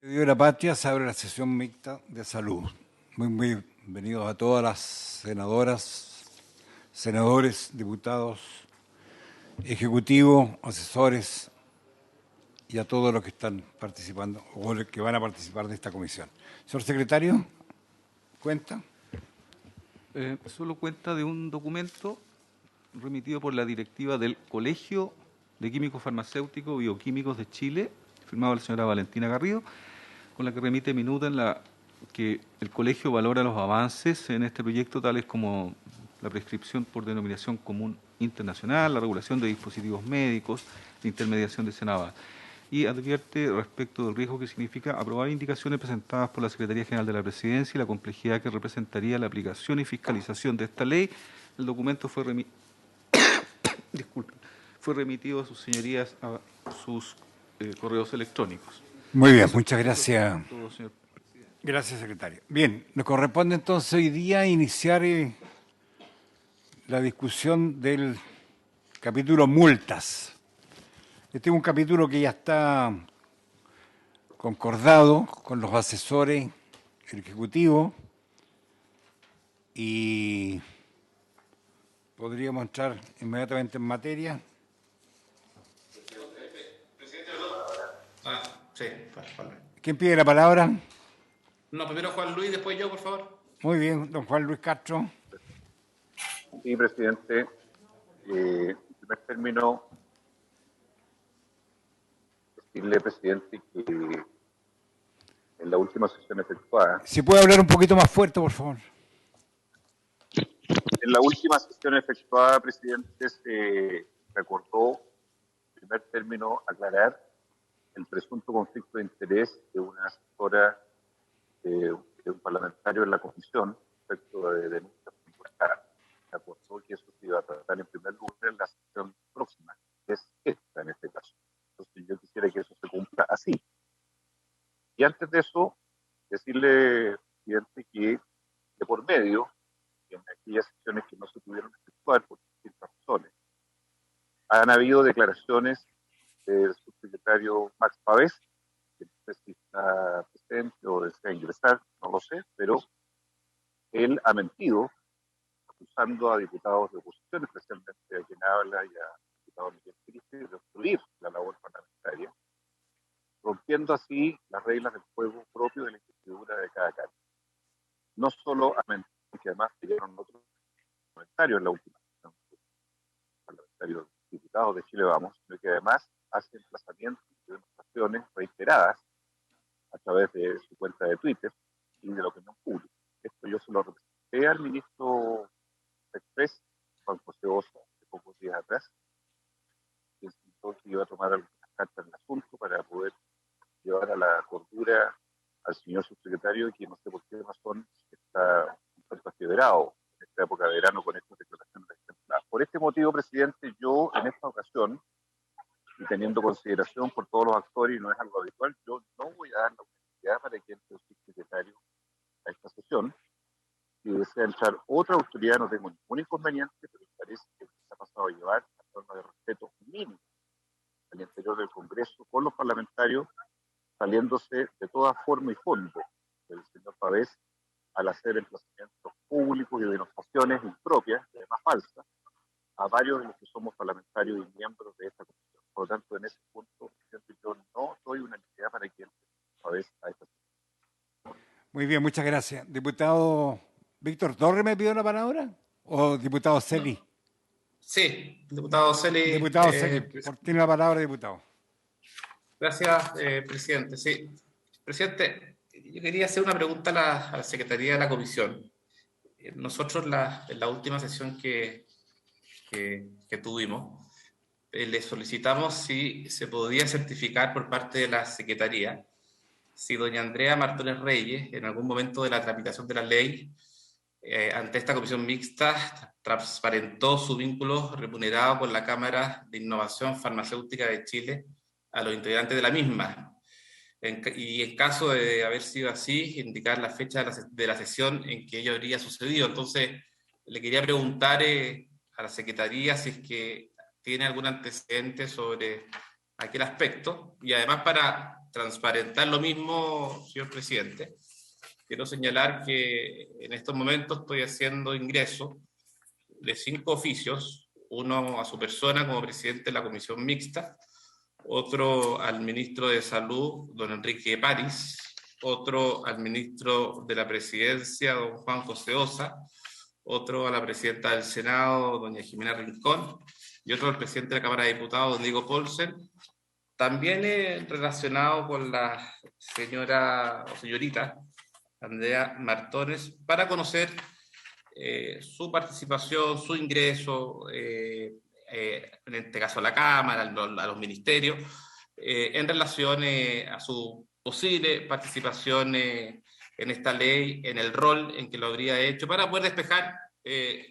Dios de la Patria se abre la sesión mixta de salud. Muy bienvenidos a todas las senadoras, senadores, diputados, ejecutivos, asesores y a todos los que están participando o los que van a participar de esta comisión. Señor secretario, cuenta. Solo cuenta de un documento remitido por la directiva del Colegio de Químicos Farmacéuticos y Bioquímicos de Chile, firmado por la señora Valentina Garrido, con la que remite minuta en la que el colegio valora los avances en este proyecto, tales como la prescripción por denominación común internacional, la regulación de dispositivos médicos, la intermediación de Senaba, y advierte respecto del riesgo que significa aprobar indicaciones presentadas por la Secretaría General de la Presidencia y la complejidad que representaría la aplicación y fiscalización de esta ley. El documento fue remitido a sus señorías a sus correos electrónicos. Muy bien, Eso muchas gracias. es todo, señor. Gracias, secretario. Bien, nos corresponde entonces hoy día iniciar la discusión del capítulo multas. Este es un capítulo que ya está concordado con los asesores, el Ejecutivo, y podríamos entrar inmediatamente en materia. Sí, Juan Luis. ¿Quién pide la palabra? No, primero Juan Luis, después yo, por favor. Muy bien, don Juan Luis Castro. Sí, presidente. En primer término, decirle, presidente, que en la última sesión efectuada, Si puede hablar un poquito más fuerte, por favor. presidente, se recordó, en primer término, aclarar el presunto conflicto de interés de una asesora de un parlamentario en la comisión respecto de denuncias imputadas. Se acordó que eso se iba a tratar en primer lugar en la sesión próxima, que es esta en este caso. Entonces yo quisiera que eso se cumpla así. Y antes de eso, decirle, presidente, que de por medio, en aquellas sesiones que no se pudieron efectuar por distintas razones, han habido declaraciones del subsecretario Max Pavés, que no sé si está presente o desea ingresar, no lo sé, pero él ha mentido acusando a diputados de oposición, especialmente a quien habla y a diputado Miguel Cristi, de obstruir la labor parlamentaria, rompiendo así las reglas del juego propio de la investidura de cada cámara. No solo ha mentido, que además llegaron otros comentarios en la última sesión parlamentarios diputados de Chile Vamos, sino que además hace emplazamientos y demostraciones reiteradas a través de su cuenta de Twitter y de la opinión pública. Esto yo se lo representé al ministro Express, Juan José Osa, hace pocos días atrás, que insistió que iba a tomar algunas cartas en el asunto para poder llevar a la cordura al señor subsecretario, que no sé por qué razón está un tanto afiebrado en esta época de verano con estas declaraciones ejemplares. Por este motivo, presidente, yo en esta ocasión, y teniendo consideración por todos los actores, y no es algo habitual, yo no voy a dar la oportunidad para que entre el subsecretario a esta sesión. Si desea entrar otra autoridad, no tengo ningún inconveniente, pero me parece que se ha pasado a llevar a forma de respeto mínimo al interior del Congreso con los parlamentarios, saliéndose de toda forma y fondo del señor Pavés al hacer emplazamientos públicos y demostraciones impropias, y además falsas, a varios de los que somos parlamentarios y miembros de esta comisión. Por lo tanto, en ese punto, yo no doy una necesidad para que entre Pavés a esta sesión. Muy bien, muchas gracias. Diputado Víctor Torres me pidió la palabra. ¿O diputado Celi? No. Sí, diputado Celi. Diputado Celi, tiene la palabra, diputado. Gracias, presidente. Sí, presidente, yo quería hacer una pregunta a la Secretaría de la Comisión. Nosotros en la última sesión que tuvimos, le solicitamos si se podía certificar por parte de la Secretaría si doña Andrea Martínez Reyes, en algún momento de la tramitación de la ley, ante esta comisión mixta, transparentó su vínculo remunerado por la Cámara de Innovación Farmacéutica de Chile a los integrantes de la misma. Y en caso de haber sido así, indicar la fecha de la sesión en que ello habría sucedido. Entonces, le quería preguntar a la Secretaría si es que tiene algún antecedente sobre aquel aspecto, y además para transparentar lo mismo, señor presidente, quiero señalar que en estos momentos estoy haciendo ingreso de 5 oficios, uno a su persona como presidente de la comisión mixta, otro al ministro de Salud, don Enrique París, otro al ministro de la Presidencia, don Juan José Osa, otro a la presidenta del Senado, doña Jimena Rincón, y otro al presidente de la Cámara de Diputados, don Diego Paulsen. También relacionado con la señora o señorita Andrea Martones, para conocer su participación, su ingreso, en este caso a la Cámara, a los ministerios, en relación a su posible participación en esta ley, en el rol en que lo habría hecho, para poder despejar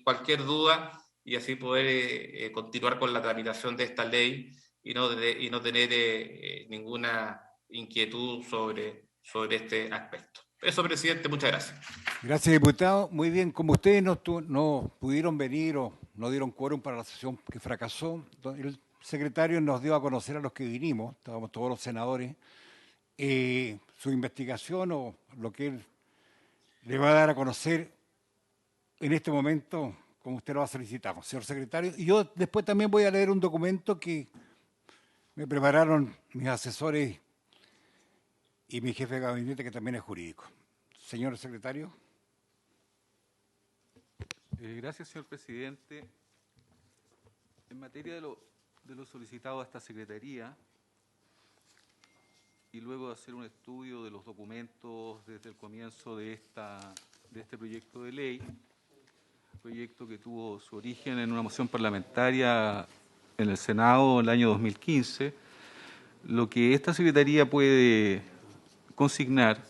cualquier duda y así poder continuar con la tramitación de esta ley y no tener ninguna inquietud sobre este aspecto. Eso, presidente, muchas gracias. Gracias, diputado. Muy bien, como ustedes no pudieron venir o no dieron quórum para la sesión que fracasó, el secretario nos dio a conocer a los que vinimos, estábamos todos los senadores, su investigación o lo que él le va a dar a conocer en este momento, como usted lo ha solicitado, señor secretario. Y yo después también voy a leer un documento que me prepararon mis asesores y mi jefe de gabinete, que también es jurídico. Señor secretario. Gracias, señor presidente. En materia de lo solicitado a esta secretaría, y luego de hacer un estudio de los documentos desde el comienzo de este proyecto de ley, proyecto que tuvo su origen en una moción parlamentaria en el Senado en el año 2015, lo que esta secretaría puede consignar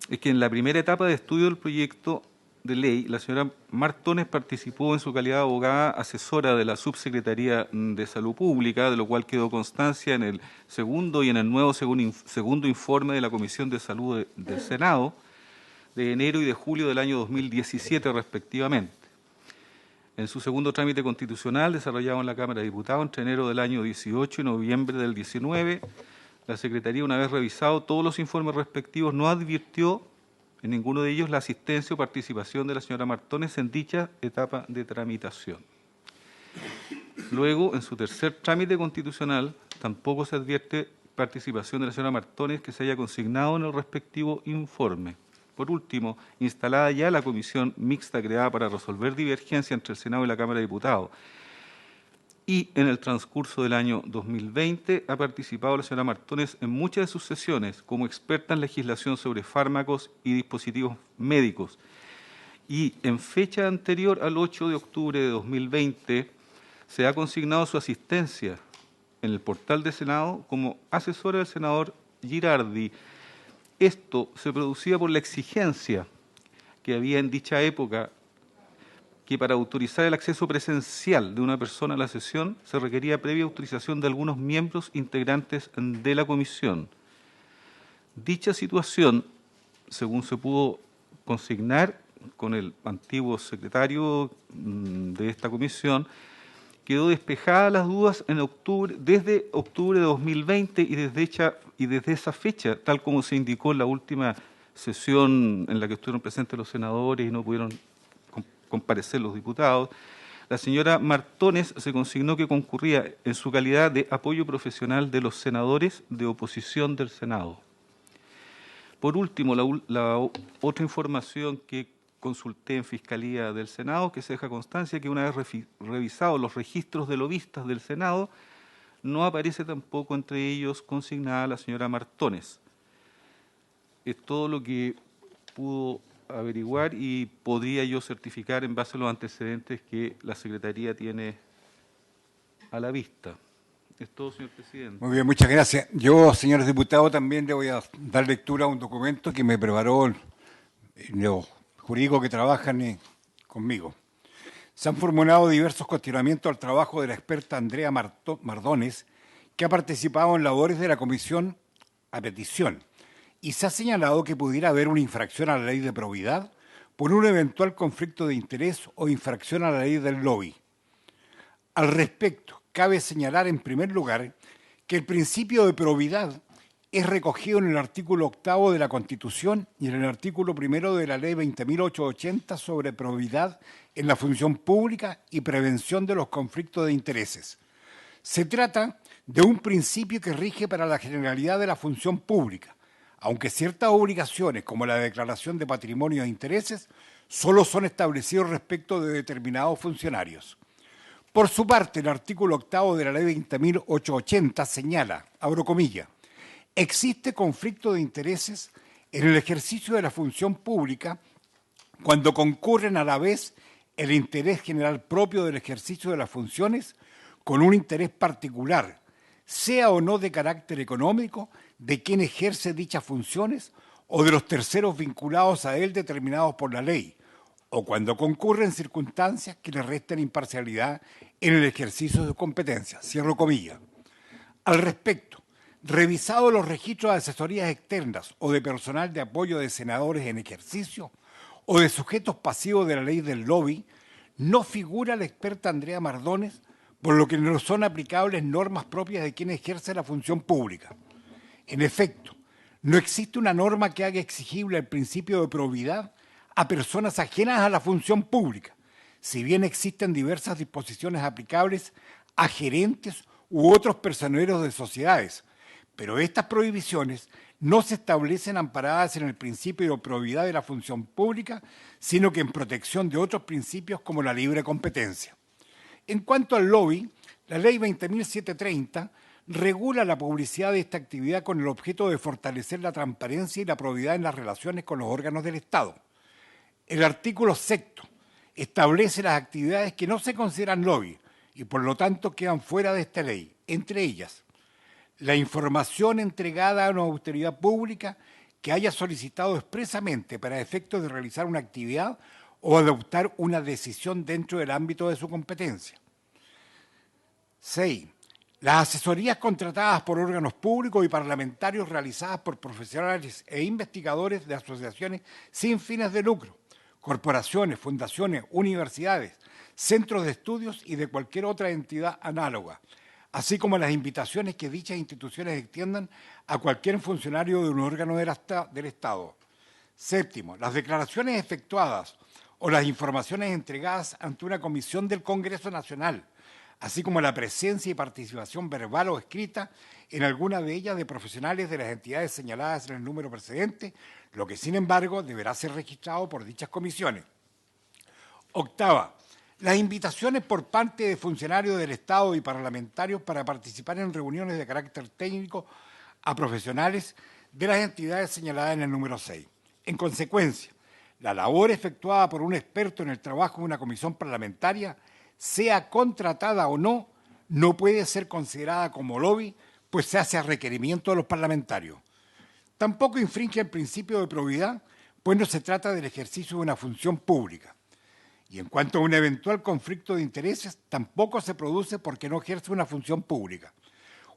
es que en la primera etapa de estudio del proyecto de ley, la señora Martones participó en su calidad de abogada asesora de la Subsecretaría de Salud Pública, de lo cual quedó constancia en el segundo y en el nuevo segundo informe de la Comisión de Salud del Senado de enero y de julio del año 2017 respectivamente. En su segundo trámite constitucional desarrollado en la Cámara de Diputados entre enero del año 18 y noviembre del 19, la Secretaría, una vez revisado todos los informes respectivos, no advirtió en ninguno de ellos la asistencia o participación de la señora Martones en dicha etapa de tramitación. Luego, en su tercer trámite constitucional, tampoco se advierte participación de la señora Martones que se haya consignado en el respectivo informe. Por último, instalada ya la comisión mixta creada para resolver divergencias entre el Senado y la Cámara de Diputados, y en el transcurso del año 2020 ha participado la señora Martones en muchas de sus sesiones como experta en legislación sobre fármacos y dispositivos médicos. Y en fecha anterior al 8 de octubre de 2020 se ha consignado su asistencia en el portal del Senado como asesora del senador Girardi. Esto se producía por la exigencia que había en dicha época que para autorizar el acceso presencial de una persona a la sesión se requería previa autorización de algunos miembros integrantes de la comisión. Dicha situación, según se pudo consignar con el antiguo secretario de esta comisión, quedó despejada las dudas desde octubre de 2020 y desde esa fecha, tal como se indicó en la última sesión en la que estuvieron presentes los senadores y no pudieron comparecer los diputados, la señora Martones se consignó que concurría en su calidad de apoyo profesional de los senadores de oposición del Senado. Por último, la otra información que consulté en Fiscalía del Senado, que se deja constancia que una vez revisados los registros de lobistas del Senado, no aparece tampoco entre ellos consignada la señora Martones. Es todo lo que pudo averiguar y podría yo certificar en base a los antecedentes que la Secretaría tiene a la vista. Es todo, señor presidente. Muy bien, muchas gracias. Yo, señores diputados, también le voy a dar lectura a un documento que me preparó los jurídicos que trabajan conmigo. Se han formulado diversos cuestionamientos al trabajo de la experta Andrea Mardones, que ha participado en labores de la comisión a petición, y se ha señalado que pudiera haber una infracción a la ley de probidad por un eventual conflicto de interés o infracción a la ley del lobby. Al respecto, cabe señalar en primer lugar que el principio de probidad es recogido en el artículo 8 de la Constitución y en el artículo 1 de la Ley 20.880 sobre probidad en la función pública y prevención de los conflictos de intereses. Se trata de un principio que rige para la generalidad de la función pública, aunque ciertas obligaciones, como la declaración de patrimonio e intereses, solo son establecidos respecto de determinados funcionarios. Por su parte, el artículo 8 de la Ley 20.880 señala, abro comillas, existe conflicto de intereses en el ejercicio de la función pública cuando concurren a la vez el interés general propio del ejercicio de las funciones con un interés particular, sea o no de carácter económico, de quien ejerce dichas funciones o de los terceros vinculados a él determinados por la ley, o cuando concurren circunstancias que le resten imparcialidad en el ejercicio de sus competencias. Cierro comillas. Al respecto, revisados los registros de asesorías externas o de personal de apoyo de senadores en ejercicio o de sujetos pasivos de la ley del lobby, no figura la experta Andrea Mardones, por lo que no son aplicables normas propias de quien ejerce la función pública. En efecto, no existe una norma que haga exigible el principio de probidad a personas ajenas a la función pública, si bien existen diversas disposiciones aplicables a gerentes u otros personeros de sociedades, pero estas prohibiciones no se establecen amparadas en el principio de probidad de la función pública, sino que en protección de otros principios como la libre competencia. En cuanto al lobby, la Ley 20.730 regula la publicidad de esta actividad con el objeto de fortalecer la transparencia y la probidad en las relaciones con los órganos del Estado. El artículo 6 establece las actividades que no se consideran lobby y por lo tanto quedan fuera de esta ley, entre ellas la información entregada a una autoridad pública que haya solicitado expresamente para efectos de realizar una actividad o adoptar una decisión dentro del ámbito de su competencia. 6. Las asesorías contratadas por órganos públicos y parlamentarios realizadas por profesionales e investigadores de asociaciones sin fines de lucro, corporaciones, fundaciones, universidades, centros de estudios y de cualquier otra entidad análoga, así como las invitaciones que dichas instituciones extiendan a cualquier funcionario de un órgano del Estado. 7. Las declaraciones efectuadas o las informaciones entregadas ante una comisión del Congreso Nacional, así como la presencia y participación verbal o escrita en alguna de ellas de profesionales de las entidades señaladas en el número precedente, lo que sin embargo deberá ser registrado por dichas comisiones. 8. Las invitaciones por parte de funcionarios del Estado y parlamentarios para participar en reuniones de carácter técnico a profesionales de las entidades señaladas en el número 6. En consecuencia, la labor efectuada por un experto en el trabajo de una comisión parlamentaria, sea contratada o no, no puede ser considerada como lobby, pues se hace a requerimiento de los parlamentarios. Tampoco infringe el principio de probidad, pues no se trata del ejercicio de una función pública. Y en cuanto a un eventual conflicto de intereses, tampoco se produce porque no ejerce una función pública.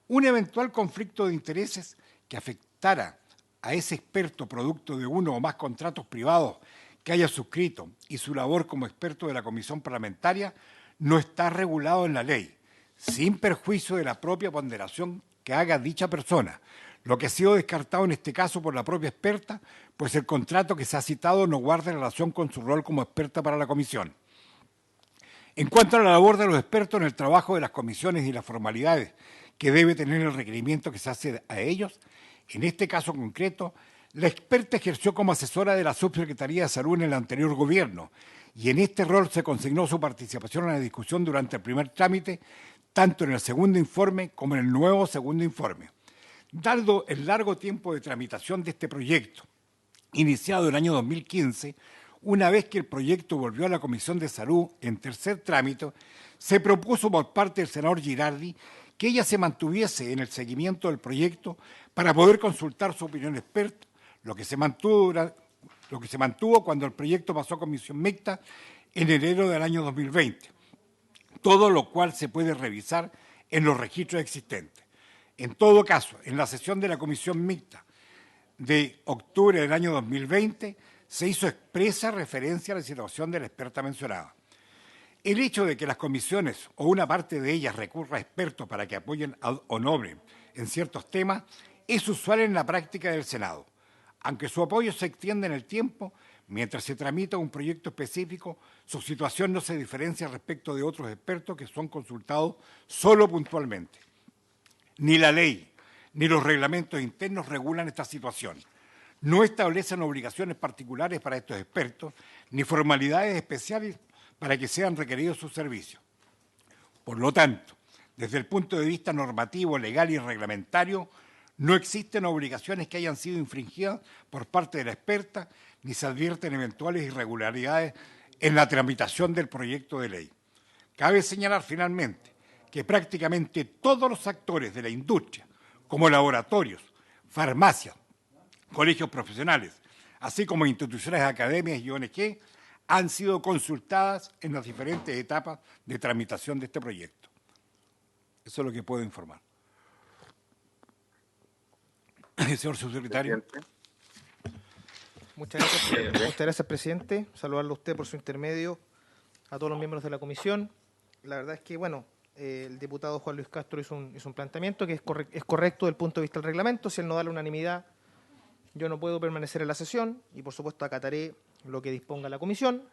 Un eventual conflicto de intereses que afectara a ese experto producto de uno o más contratos privados que haya suscrito y su labor como experto de la comisión parlamentaria no está regulado en la ley, sin perjuicio de la propia ponderación que haga dicha persona, lo que ha sido descartado en este caso por la propia experta, pues el contrato que se ha citado no guarda relación con su rol como experta para la comisión. En cuanto a la labor de los expertos en el trabajo de las comisiones y las formalidades que debe tener el requerimiento que se hace a ellos, en este caso concreto, la experta ejerció como asesora de la Subsecretaría de Salud en el anterior gobierno y en este rol se consignó su participación en la discusión durante el primer trámite, tanto en el segundo informe como en el nuevo segundo informe. Dado el largo tiempo de tramitación de este proyecto, iniciado en el año 2015, una vez que el proyecto volvió a la Comisión de Salud en tercer trámite, se propuso por parte del senador Girardi que ella se mantuviese en el seguimiento del proyecto para poder consultar su opinión experta, lo que se mantuvo cuando el proyecto pasó a comisión mixta en enero del año 2020, todo lo cual se puede revisar en los registros existentes. En todo caso, en la sesión de la comisión mixta de octubre del año 2020 se hizo expresa referencia a la situación de la experta mencionada. El hecho de que las comisiones o una parte de ellas recurra a expertos para que apoyen o nombren en ciertos temas es usual en la práctica del Senado. Aunque su apoyo se extiende en el tiempo, mientras se tramita un proyecto específico, su situación no se diferencia respecto de otros expertos que son consultados solo puntualmente. Ni la ley ni los reglamentos internos regulan esta situación. No establecen obligaciones particulares para estos expertos, ni formalidades especiales para que sean requeridos sus servicios. Por lo tanto, desde el punto de vista normativo, legal y reglamentario, no existen obligaciones que hayan sido infringidas por parte de la experta, ni se advierten eventuales irregularidades en la tramitación del proyecto de ley. Cabe señalar finalmente que prácticamente todos los actores de la industria, como laboratorios, farmacias, colegios profesionales, así como instituciones académicas y ONG, han sido consultadas en las diferentes etapas de tramitación de este proyecto. Eso es lo que puedo informar. Señor subsecretario. Muchas gracias, presidente. Saludarlo a usted por su intermedio, a todos los miembros de la comisión. La verdad es que, bueno, el diputado Juan Luis Castro hizo un planteamiento que es correcto desde el punto de vista del reglamento. Si él no da la unanimidad, yo no puedo permanecer en la sesión y, por supuesto, acataré lo que disponga la comisión.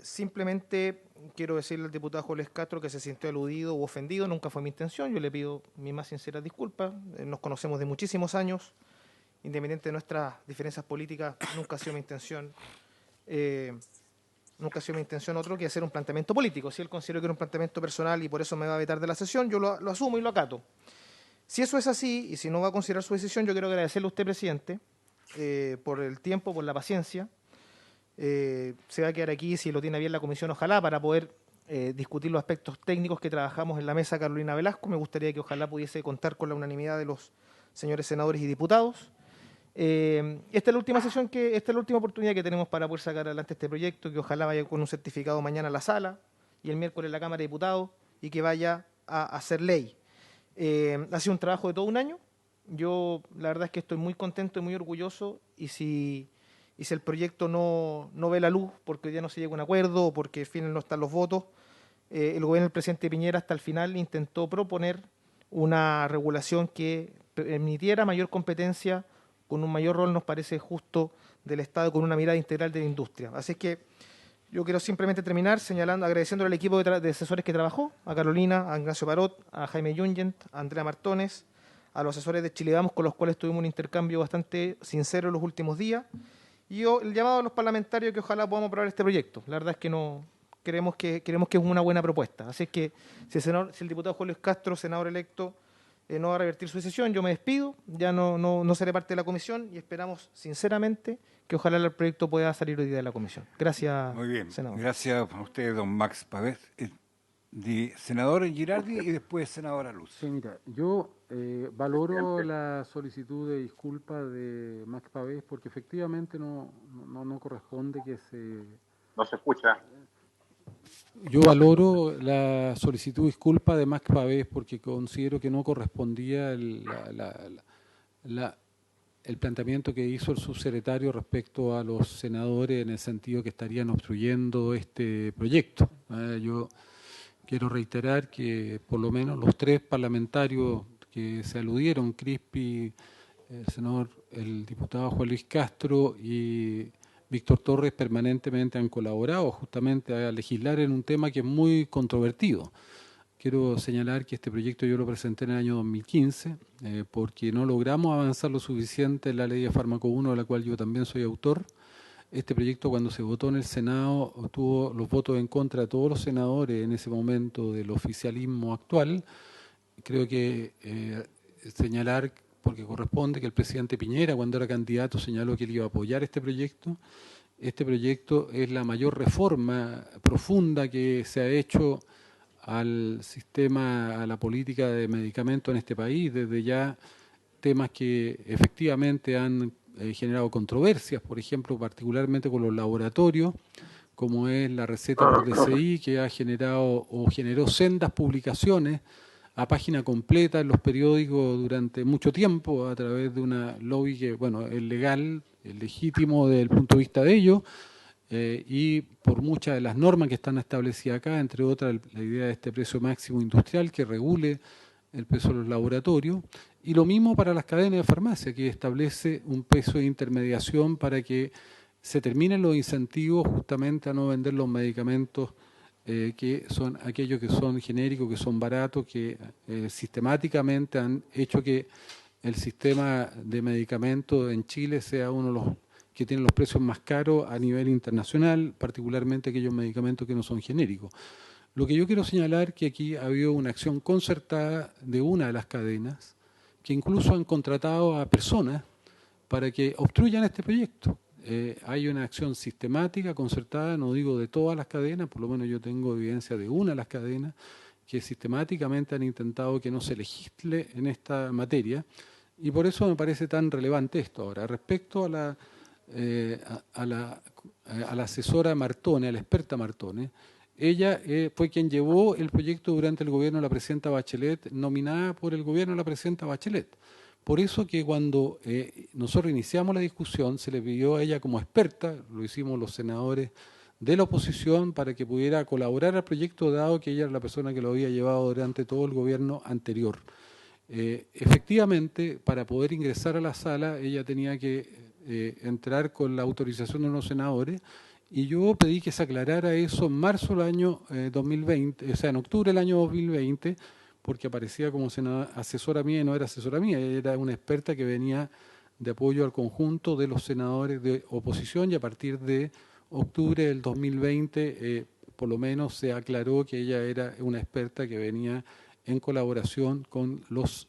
Simplemente quiero decirle al diputado Juan Luis Castro que se sintió aludido u ofendido. Nunca fue mi intención. Yo le pido mis más sinceras disculpas. Nos conocemos de muchísimos años. Independiente de nuestras diferencias políticas, nunca ha sido mi intención otro que hacer un planteamiento político. Si él considera que era un planteamiento personal y por eso me va a vetar de la sesión, yo lo asumo y lo acato. Si eso es así, y si no va a considerar su decisión, yo quiero agradecerle a usted, presidente, por el tiempo, por la paciencia. Se va a quedar aquí, si lo tiene bien la comisión, ojalá, para poder discutir los aspectos técnicos que trabajamos en la mesa Carolina Velasco. Me gustaría que ojalá pudiese contar con la unanimidad de los señores senadores y diputados. Esta es la última sesión, esta es la última oportunidad que tenemos para poder sacar adelante este proyecto, que ojalá vaya con un certificado mañana a la sala y el miércoles a la Cámara de Diputados y que vaya a hacer ley. Ha sido un trabajo de todo un año. Yo la verdad es que estoy muy contento y muy orgulloso, y si el proyecto no ve la luz porque hoy día no se llega a un acuerdo o porque al final no están los votos, el gobierno del presidente Piñera hasta el final intentó proponer una regulación que permitiera mayor competencia con un mayor rol, nos parece justo, del Estado, con una mirada integral de la industria. Así que yo quiero simplemente terminar agradeciendo al equipo de asesores que trabajó, a Carolina, a Ignacio Parot, a Jaime Jungent, a Andrea Martones, a los asesores de Chile Vamos, con los cuales tuvimos un intercambio bastante sincero en los últimos días, y el llamado a los parlamentarios que ojalá podamos aprobar este proyecto. La verdad es que no creemos que es una buena propuesta. Así que si el diputado Juan Luis Castro, senador electo, no va a revertir su decisión, yo me despido, ya no seré parte de la comisión, y esperamos sinceramente que ojalá el proyecto pueda salir hoy día de la comisión. Gracias, muy bien, senador. Gracias a usted, don Max Pavés. Senador Girardi y después senadora Luz. Sí, mira, yo valoro la solicitud de disculpa de Max Pavés porque efectivamente no corresponde que se... No se escucha. Yo valoro la solicitud de disculpa de Max Pavés porque considero que no correspondía el planteamiento que hizo el subsecretario respecto a los senadores, en el sentido que estarían obstruyendo este proyecto. Yo quiero reiterar que por lo menos los tres parlamentarios que se aludieron, Crispi, el diputado Juan Luis Castro y Víctor Torres, permanentemente han colaborado justamente a legislar en un tema que es muy controvertido. Quiero señalar que este proyecto yo lo presenté en el año 2015 porque no logramos avanzar lo suficiente en la ley de fármaco 1, de la cual yo también soy autor. Este proyecto, cuando se votó en el Senado, obtuvo los votos en contra de todos los senadores en ese momento del oficialismo actual. Creo que señalar, porque corresponde, que el presidente Piñera, cuando era candidato, señaló que él iba a apoyar este proyecto. Este proyecto es la mayor reforma profunda que se ha hecho al sistema, a la política de medicamentos en este país, desde ya temas que efectivamente han generado controversias, por ejemplo, particularmente con los laboratorios, como es la receta por DCI, que ha generado o generó sendas publicaciones a página completa en los periódicos durante mucho tiempo, a través de una lobby que, bueno, es legal, es legítimo desde el punto de vista de ellos, y por muchas de las normas que están establecidas acá, entre otras la idea de este precio máximo industrial que regule el peso de los laboratorios, y lo mismo para las cadenas de farmacia, que establece un peso de intermediación para que se terminen los incentivos justamente a no vender los medicamentos que son aquellos que son genéricos, que son baratos, que sistemáticamente han hecho que el sistema de medicamentos en Chile sea uno de los que tiene los precios más caros a nivel internacional, particularmente aquellos medicamentos que no son genéricos. Lo que yo quiero señalar es que aquí ha habido una acción concertada de una de las cadenas, que incluso han contratado a personas para que obstruyan este proyecto. Hay una acción sistemática, concertada, no digo de todas las cadenas, por lo menos yo tengo evidencia de una de las cadenas, que sistemáticamente han intentado que no se legisle en esta materia, y por eso me parece tan relevante esto. Ahora, respecto a la asesora Martone, a la experta Martone, ella fue quien llevó el proyecto durante el gobierno de la presidenta Bachelet, nominada por el gobierno de la presidenta Bachelet. Por eso que cuando nosotros iniciamos la discusión, se le pidió a ella como experta, lo hicimos los senadores de la oposición, para que pudiera colaborar al proyecto, dado que ella era la persona que lo había llevado durante todo el gobierno anterior. Efectivamente, para poder ingresar a la sala, ella tenía que entrar con la autorización de unos senadores, y yo pedí que se aclarara eso en marzo del año 2020, o sea, en octubre del año 2020, porque aparecía como asesora mía y no era asesora mía, era una experta que venía de apoyo al conjunto de los senadores de oposición, y a partir de octubre del 2020 por lo menos se aclaró que ella era una experta que venía en colaboración con los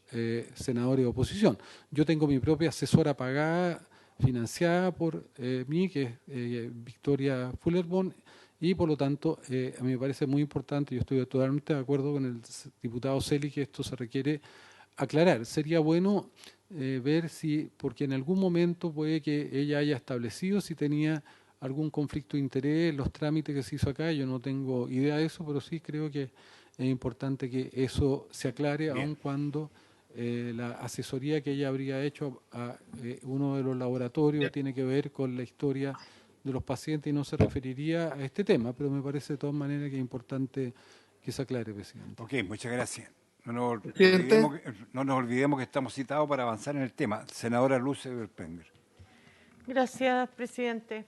senadores de oposición. Yo tengo mi propia asesora pagada, financiada por mí, que es Victoria Fullerborn, y por lo tanto a mí me parece muy importante, yo estoy totalmente de acuerdo con el diputado Celi, que esto se requiere aclarar. Sería bueno ver si, porque en algún momento puede que ella haya establecido si tenía algún conflicto de interés en los trámites que se hizo acá. Yo no tengo idea de eso, pero sí creo que es importante que eso se aclare. Bien. Aun cuando la asesoría que ella habría hecho a uno de los laboratorios Bien. Tiene que ver con la historia de los pacientes y no se referiría a este tema, pero me parece de todas maneras que es importante que se aclare, presidente. Ok, muchas gracias. No nos olvidemos que estamos citados para avanzar en el tema. Senadora Luz Berpenger. Gracias, presidente.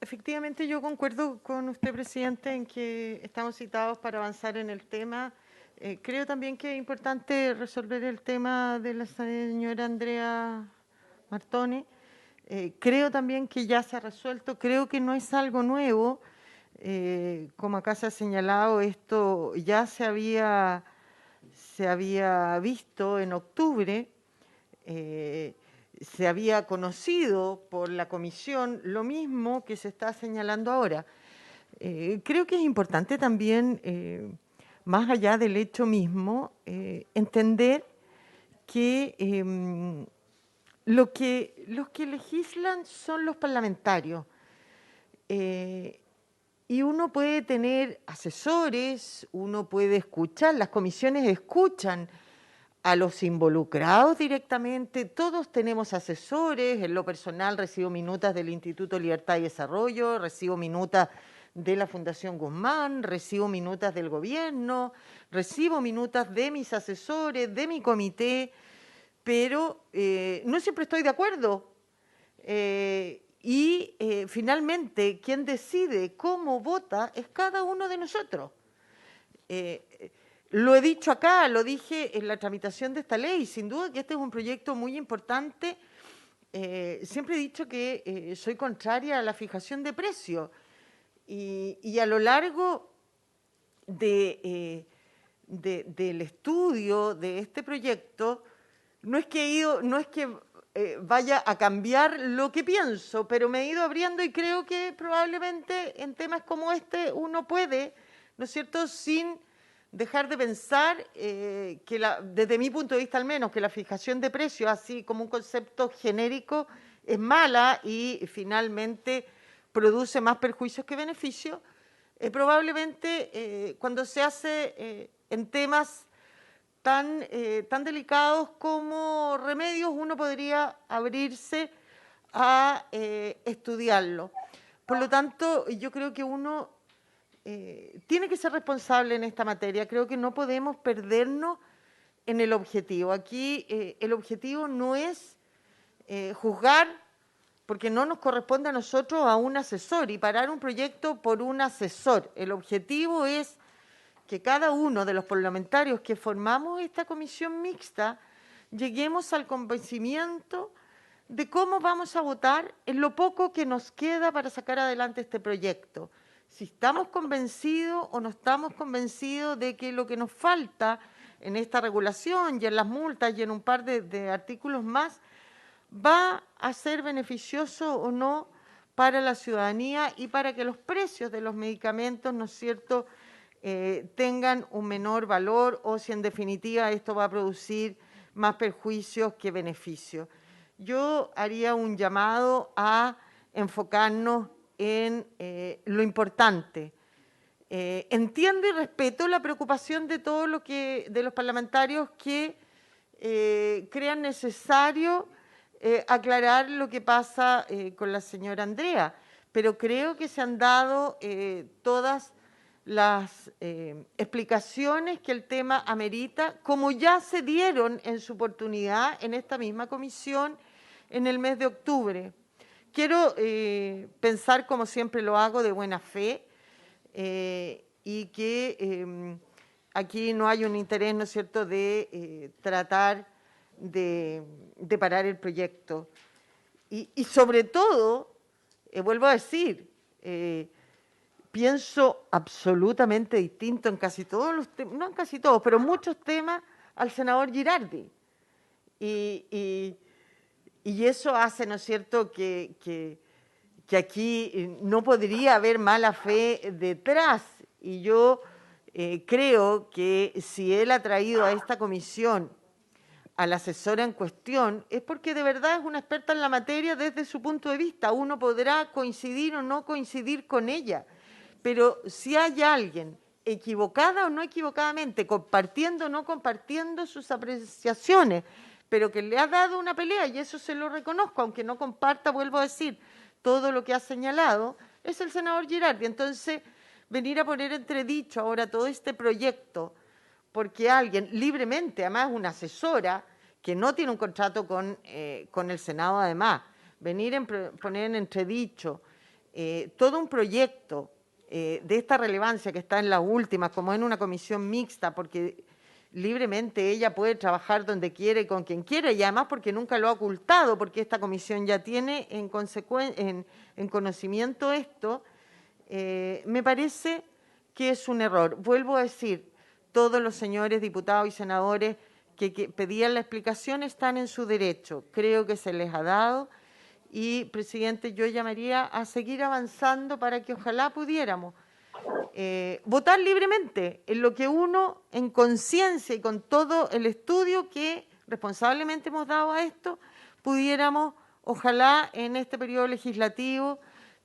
Efectivamente, yo concuerdo con usted, presidente, en que estamos citados para avanzar en el tema. Creo también que es importante resolver el tema de la señora Andrea Martone. Creo también que ya se ha resuelto, creo que no es algo nuevo. Como acá se ha señalado, esto ya se había visto en octubre, se había conocido por la comisión, lo mismo que se está señalando ahora. Creo que es importante también, más allá del hecho mismo, entender que los que legislan son los parlamentarios. Y uno puede tener asesores, uno puede escuchar, las comisiones escuchan a los involucrados directamente, todos tenemos asesores, en lo personal recibo minutas del Instituto Libertad y Desarrollo, recibo minutas de la Fundación Guzmán, recibo minutas del gobierno, recibo minutas de mis asesores, de mi comité, pero no siempre estoy de acuerdo. Finalmente, quien decide cómo vota es cada uno de nosotros. Lo he dicho acá, lo dije en la tramitación de esta ley, sin duda que este es un proyecto muy importante. Siempre he dicho que soy contraria a la fijación de precios y a lo largo del estudio de este proyecto no es que vaya a cambiar lo que pienso, pero me he ido abriendo y creo que probablemente en temas como este uno puede, ¿no es cierto?, sin dejar de pensar desde mi punto de vista al menos, que la fijación de precios, así como un concepto genérico, es mala y finalmente produce más perjuicios que beneficios. Probablemente cuando se hace en temas tan delicados como remedios, uno podría abrirse a estudiarlo. Por lo tanto, yo creo que uno tiene que ser responsable en esta materia. Creo que no podemos perdernos en el objetivo. Aquí el objetivo no es juzgar, porque no nos corresponde a nosotros a un asesor y parar un proyecto por un asesor. El objetivo es que cada uno de los parlamentarios que formamos esta comisión mixta lleguemos al convencimiento de cómo vamos a votar en lo poco que nos queda para sacar adelante este proyecto. Si estamos convencidos o no estamos convencidos de que lo que nos falta en esta regulación y en las multas y en un par de artículos más va a ser beneficioso o no para la ciudadanía y para que los precios de los medicamentos, ¿no es cierto?, tengan un menor valor, o si en definitiva esto va a producir más perjuicios que beneficios. Yo haría un llamado a enfocarnos en lo importante. Entiendo y respeto la preocupación de todos de los parlamentarios que crean necesario aclarar lo que pasa con la señora Andrea, pero creo que se han dado todas las explicaciones que el tema amerita, como ya se dieron en su oportunidad en esta misma comisión en el mes de octubre. Quiero pensar, como siempre lo hago, de buena fe y que aquí no hay un interés, ¿no es cierto?, de tratar de parar el proyecto. Y sobre todo, vuelvo a decir, pienso absolutamente distinto en casi todos los temas, no en casi todos, pero muchos temas, al senador Girardi. Y eso hace, ¿no es cierto?, que aquí no podría haber mala fe detrás. Y yo creo que si él ha traído a esta comisión a la asesora en cuestión, es porque de verdad es una experta en la materia desde su punto de vista. Uno podrá coincidir o no coincidir con ella, pero si hay alguien equivocada o no equivocadamente, compartiendo o no compartiendo sus apreciaciones, pero que le ha dado una pelea, y eso se lo reconozco, aunque no comparta, vuelvo a decir, todo lo que ha señalado, es el senador Girardi. Entonces, venir a poner entredicho ahora todo este proyecto, porque alguien libremente, además una asesora, que no tiene un contrato con el Senado además, venir a poner en entredicho todo un proyecto de esta relevancia que está en las últimas, como en una comisión mixta, porque libremente ella puede trabajar donde quiere y con quien quiere, y además porque nunca lo ha ocultado, porque esta comisión ya tiene en conocimiento esto, me parece que es un error. Vuelvo a decir, todos los señores diputados y senadores que pedían la explicación están en su derecho. Creo que se les ha dado. Y, presidente, yo llamaría a seguir avanzando para que ojalá pudiéramos votar libremente en lo que uno, en conciencia y con todo el estudio que responsablemente hemos dado a esto, pudiéramos, ojalá en este periodo legislativo,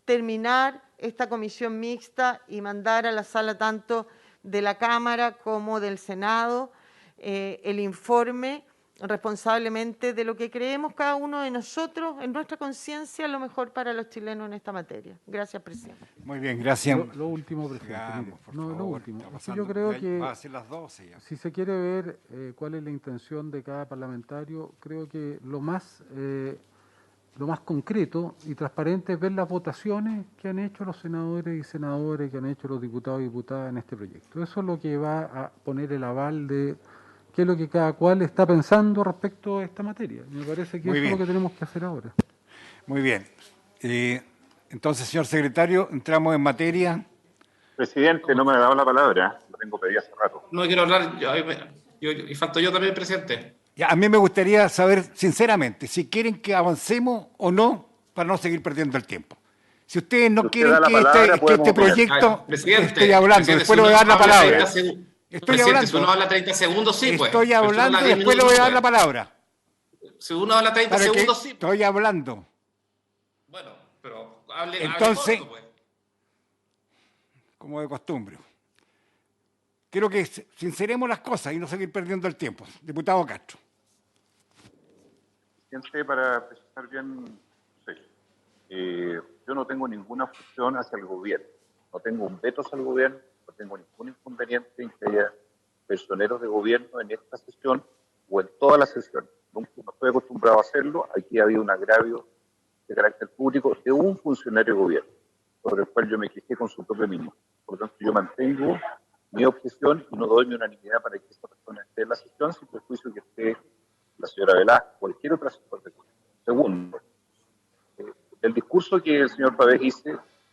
terminar esta comisión mixta y mandar a la sala tanto de la Cámara como del Senado el informe responsablemente de lo que creemos cada uno de nosotros en nuestra conciencia lo mejor para los chilenos en esta materia. Gracias, presidente. Muy bien, gracias. Lo último, presidente. Sigamos, por Lo favor, último. está Es que pasando, yo creo ya que va a ser las 12 ya. si se quiere ver cuál es la intención de cada parlamentario, creo que lo más concreto y transparente es ver las votaciones que han hecho los senadores y senadoras, que han hecho los diputados y diputadas en este proyecto. Eso es lo que va a poner el aval de qué es lo que cada cual está pensando respecto a esta materia. Me parece que Muy eso bien. es lo que tenemos que hacer ahora. Muy bien. Entonces, señor secretario, entramos en materia. Presidente, no me ha dado la palabra. Lo tengo pedido hace rato. No quiero hablar, y falto yo también, presidente. Ya, a mí me gustaría saber, sinceramente, si quieren que avancemos o no, para no seguir perdiendo el tiempo. Si ustedes no Si usted quieren da la que palabra, este podemos opinar. proyecto, Presidente, estoy hablando, presidente, después si le voy a dar la uno habla palabra. 30 segundos, Estoy presidente, si uno hablando. habla 30 segundos, sí, pues. Estoy Pero si uno hablando habla y 10 después le minutos, voy a no dar la puede. palabra. Si uno habla 30 Para que segundos, sí. estoy hablando. Bueno, pero hable Entonces, corto, pues. como de costumbre. Quiero que sinceremos las cosas y no seguir perdiendo el tiempo. Diputado Castro. Presidente, para precisar bien, sí, yo no tengo ninguna función hacia el gobierno. No tengo un veto al gobierno, no tengo ningún inconveniente en que haya personeros de gobierno en esta sesión o en todas las sesiones. Nunca no estoy acostumbrado a hacerlo. Aquí ha habido un agravio de carácter público de un funcionario de gobierno, sobre el cual yo me quejé con su propio mínimo. Por lo tanto, yo mantengo mi objeción y no doy mi unanimidad para que esta persona esté en la sesión sin perjuicio que esté la señora Velasco, cualquier otra sector de gobierno. Segundo, el discurso que el señor Pavés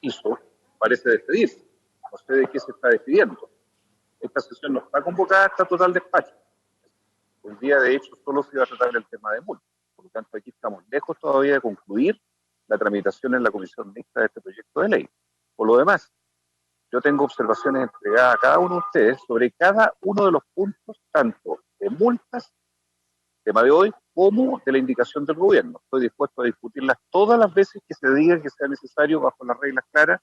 hizo parece despedirse. No sé de qué se está despidiendo. Esta sesión no está convocada hasta total despacho. Hoy día, de hecho, solo se iba a tratar el tema de multa. Por lo tanto, aquí estamos lejos todavía de concluir la tramitación en la comisión mixta de este proyecto de ley. Por lo demás, yo tengo observaciones entregadas a cada uno de ustedes sobre cada uno de los puntos, tanto de multas, tema de hoy, como de la indicación del gobierno. Estoy dispuesto a discutirlas todas las veces que se diga que sea necesario bajo las reglas claras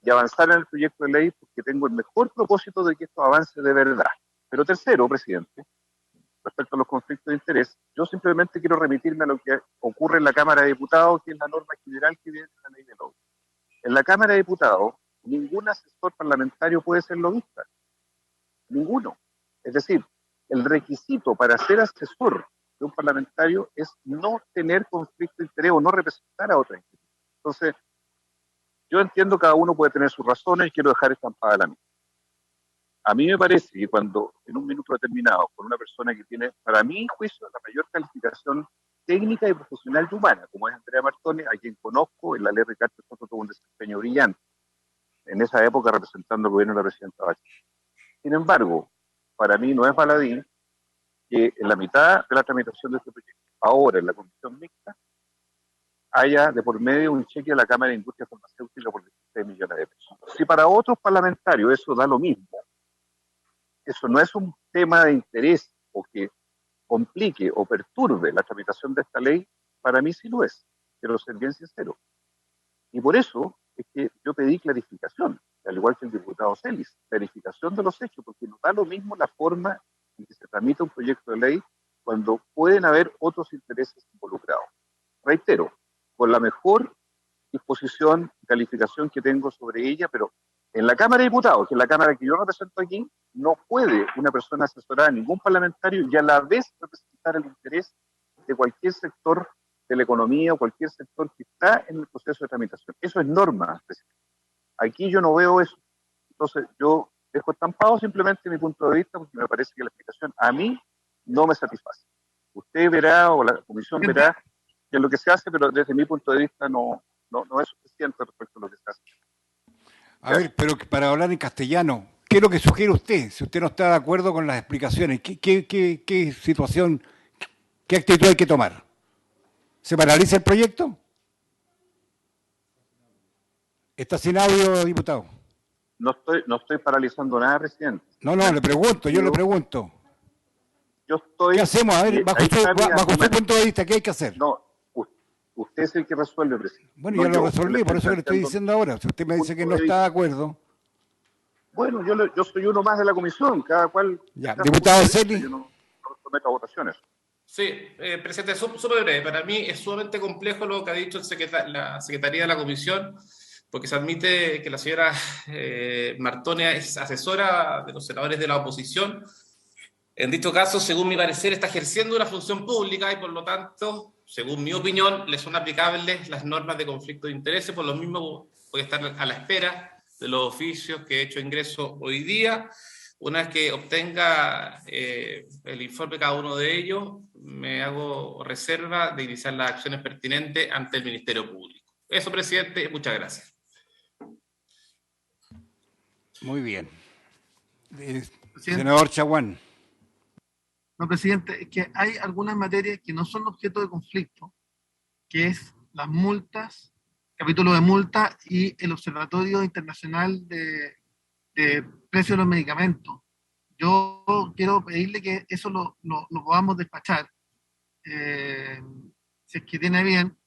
y avanzar en el proyecto de ley porque tengo el mejor propósito de que esto avance de verdad. Pero tercero, presidente, respecto a los conflictos de interés, yo simplemente quiero remitirme a lo que ocurre en la Cámara de Diputados, que es la norma general que viene de la ley de lobby. En la Cámara de Diputados, ningún asesor parlamentario puede ser lobista. Ninguno. Es decir, el requisito para ser asesor de un parlamentario es no tener conflicto de interés o no representar a otra institución. Entonces, yo entiendo que cada uno puede tener sus razones y quiero dejar estampada la mía. A mí me parece que cuando en un minuto determinado, con una persona que tiene, para mi juicio, la mayor calificación técnica y profesional y humana, como es Andrea Martone, a quien conozco, en la ley Ricardo Soto tuvo un desempeño brillante, en esa época representando el gobierno de la presidenta Bachelet. Sin embargo, para mí no es baladí que en la mitad de la tramitación de este proyecto, ahora en la comisión mixta, haya de por medio un cheque a la Cámara de Industria Farmacéutica por 16 millones de pesos. Si para otros parlamentarios eso da lo mismo, eso no es un tema de interés o que complique o perturbe la tramitación de esta ley, para mí sí lo es, quiero ser bien sincero. Y por eso es que yo pedí clarificación, al igual que el diputado Celis, clarificación de los hechos, porque no da lo mismo la forma en que se tramita un proyecto de ley cuando pueden haber otros intereses involucrados. Reitero, con la mejor disposición y calificación que tengo sobre ella, pero en la Cámara de Diputados, que es la Cámara que yo represento aquí, no puede una persona asesorar a ningún parlamentario y a la vez representar el interés de cualquier sector de la economía o cualquier sector que está en el proceso de tramitación. Eso es norma, presidente. Aquí yo no veo eso. Entonces yo dejo estampado simplemente mi punto de vista porque me parece que la explicación a mí no me satisface. Usted verá o la comisión verá qué es lo que se hace, pero desde mi punto de vista no es suficiente respecto a lo que se hace. A ver, pero para hablar en castellano, ¿qué es lo que sugiere usted? Si usted no está de acuerdo con las explicaciones, ¿qué situación, qué actitud hay que tomar? ¿Se paraliza el proyecto? ¿Está sin audio, diputado? No estoy paralizando nada, presidente. No, le pregunto, yo le pregunto. Yo estoy... ¿Qué hacemos? A ver, bajo su punto de vista, ¿qué hay que hacer? No, usted es el que resuelve, presidente. Bueno, yo lo resolví, por eso que le estoy diciendo ahora. Si usted me dice que no está de acuerdo... Bueno, yo soy uno más de la comisión, cada cual... Ya, diputado Celis. Yo no someto a votaciones. Sí, presidente, súper breve. Para mí es sumamente complejo lo que ha dicho la Secretaría de la Comisión, porque se admite que la señora Martone es asesora de los senadores de la oposición. En dicho caso, según mi parecer, está ejerciendo una función pública y por lo tanto, según mi opinión, le son aplicables las normas de conflicto de intereses. Por lo mismo, voy a estar a la espera de los oficios que he hecho ingreso hoy día. Una vez que obtenga el informe de cada uno de ellos, me hago reserva de iniciar las acciones pertinentes ante el Ministerio Público. Eso, presidente, muchas gracias. Muy bien. Senador Chaguán. No, presidente, es que hay algunas materias que no son objeto de conflicto, que es las multas, capítulo de multas y el Observatorio Internacional de Precios de los Medicamentos. Yo quiero pedirle que eso lo podamos despachar, si es que tiene bien,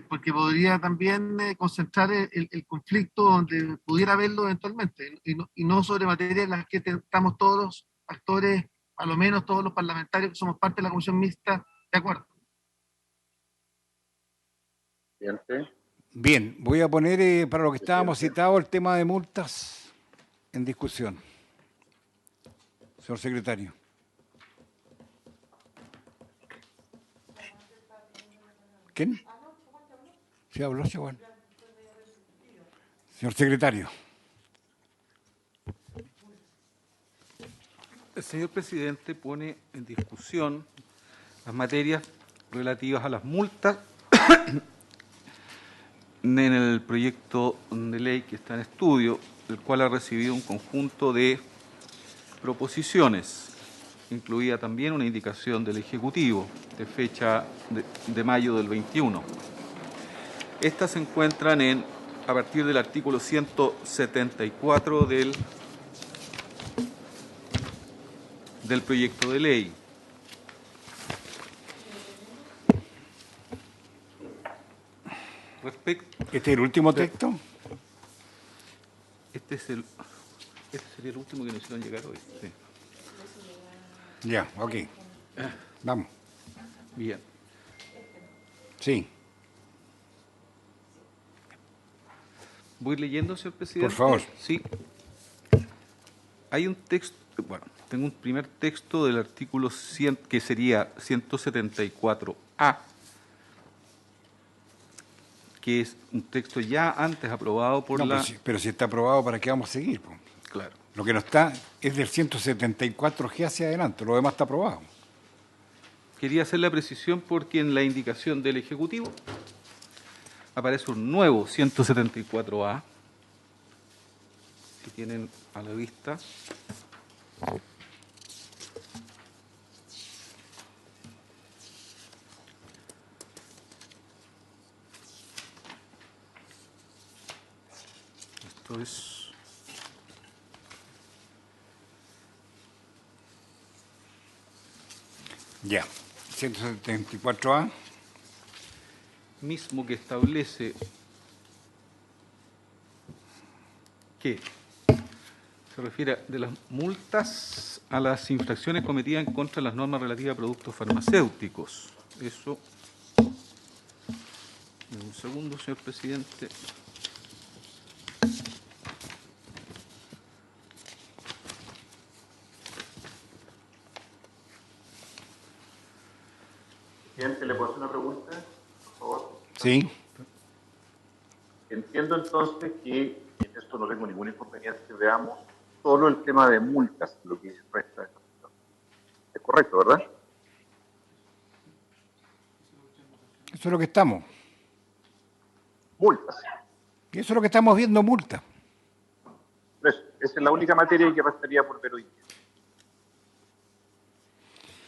porque podría también concentrar el conflicto donde pudiera haberlo eventualmente, y no sobre materias en las que estamos todos los actores, a lo menos todos los parlamentarios que somos parte de la comisión mixta, de acuerdo. Presidente. Bien, voy a poner para lo que estábamos citados el tema de multas en discusión. Señor secretario. ¿Quién? Sí, habló, Chaguán. Señor secretario. El señor presidente pone en discusión las materias relativas a las multas en el proyecto de ley que está en estudio, el cual ha recibido un conjunto de proposiciones, incluida también una indicación del Ejecutivo de fecha de mayo del 21. Estas se encuentran a partir del artículo 174 del proyecto de ley. ¿Este es el último texto? Este sería el último que nos hicieron llegar hoy. Sí. Ya, ok. Vamos. Bien. Sí. Voy leyendo, señor presidente. Por favor. Sí. Hay un texto, bueno, tengo un primer texto del artículo 100, que sería 174A, que es un texto ya antes aprobado por No, pero si está aprobado, ¿para qué vamos a seguir? Po? Claro. Lo que no está es del 174G hacia adelante, lo demás está aprobado. Quería hacer la precisión porque en la indicación del Ejecutivo aparece un nuevo 174A que tienen a la vista. Esto es... Ya, 174A. mismo que establece que se refiere de las multas a las infracciones cometidas en contra de las normas relativas a productos farmacéuticos. Eso, en un segundo, señor presidente. Presidente, ¿le puedo hacer una pregunta, por favor? Sí. Entiendo entonces que en esto no tengo ningún inconveniente, veamos solo el tema de multas, lo que resta de esta sesión. Es correcto, ¿verdad? Eso es lo que estamos. Multas. Y eso es lo que estamos viendo, multa. Esa es la única materia que restaría por ver hoy día.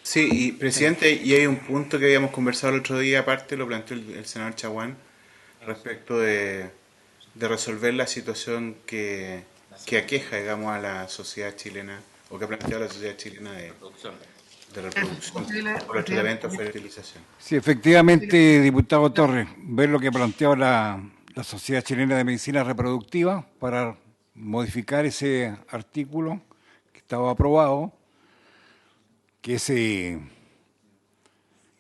Sí, y presidente, y hay un punto que habíamos conversado el otro día, aparte lo planteó el senador Chaguán, respecto de resolver la situación que aqueja, digamos, a la sociedad chilena, o que ha planteado la sociedad chilena de reproducción por el tratamiento de fertilización. Sí, efectivamente, diputado Torres, ver lo que planteó la Sociedad Chilena de Medicina Reproductiva para modificar ese artículo que estaba aprobado, que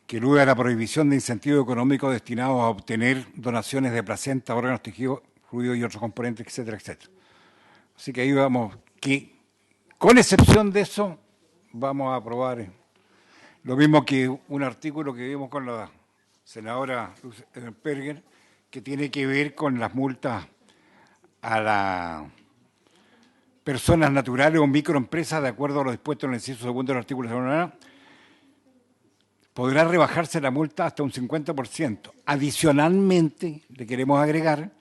elude a la prohibición de incentivos económicos destinados a obtener donaciones de placenta, órganos, tejidos, fluidos y otros componentes, etcétera, etcétera. Así que ahí vamos, que con excepción de eso, vamos a aprobar lo mismo que un artículo que vimos con la senadora Perger, que tiene que ver con las multas a las personas naturales o microempresas, de acuerdo a lo dispuesto en el inciso segundo del artículo 9, podrá rebajarse la multa hasta un 50%. Adicionalmente, le queremos agregar,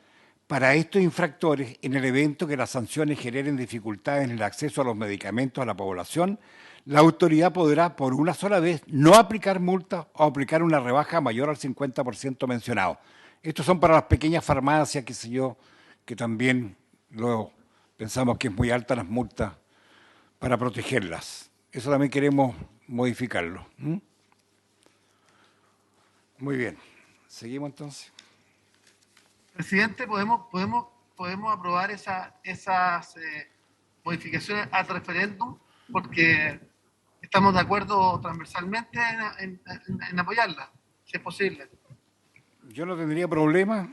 para estos infractores, en el evento que las sanciones generen dificultades en el acceso a los medicamentos a la población, la autoridad podrá, por una sola vez, no aplicar multas o aplicar una rebaja mayor al 50% mencionado. Estos son para las pequeñas farmacias, qué sé yo, que también pensamos que es muy alta las multas para protegerlas. Eso también queremos modificarlo. Muy bien. ¿Seguimos entonces? Presidente, podemos aprobar esas modificaciones al referéndum porque estamos de acuerdo transversalmente en apoyarlas, si es posible. Yo no tendría problema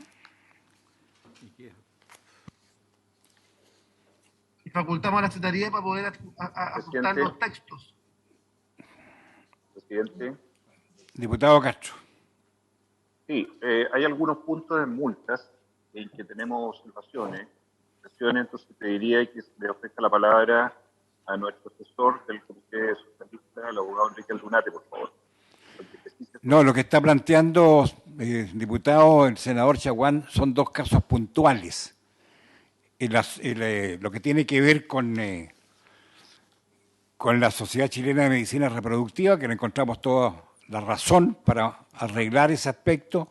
Y facultamos a la Secretaría para poder ajustar los textos. Presidente. Diputado Castro. Sí, hay algunos puntos en multas en que tenemos observaciones. Entonces pediría que le ofrezca la palabra a nuestro asesor del Comité Socialista, el abogado Enrique Aldunate, por favor. No, lo que está planteando, diputado, el senador Chaguán, son dos casos puntuales. Lo que tiene que ver con la Sociedad Chilena de Medicina Reproductiva, que le encontramos toda la razón para arreglar ese aspecto,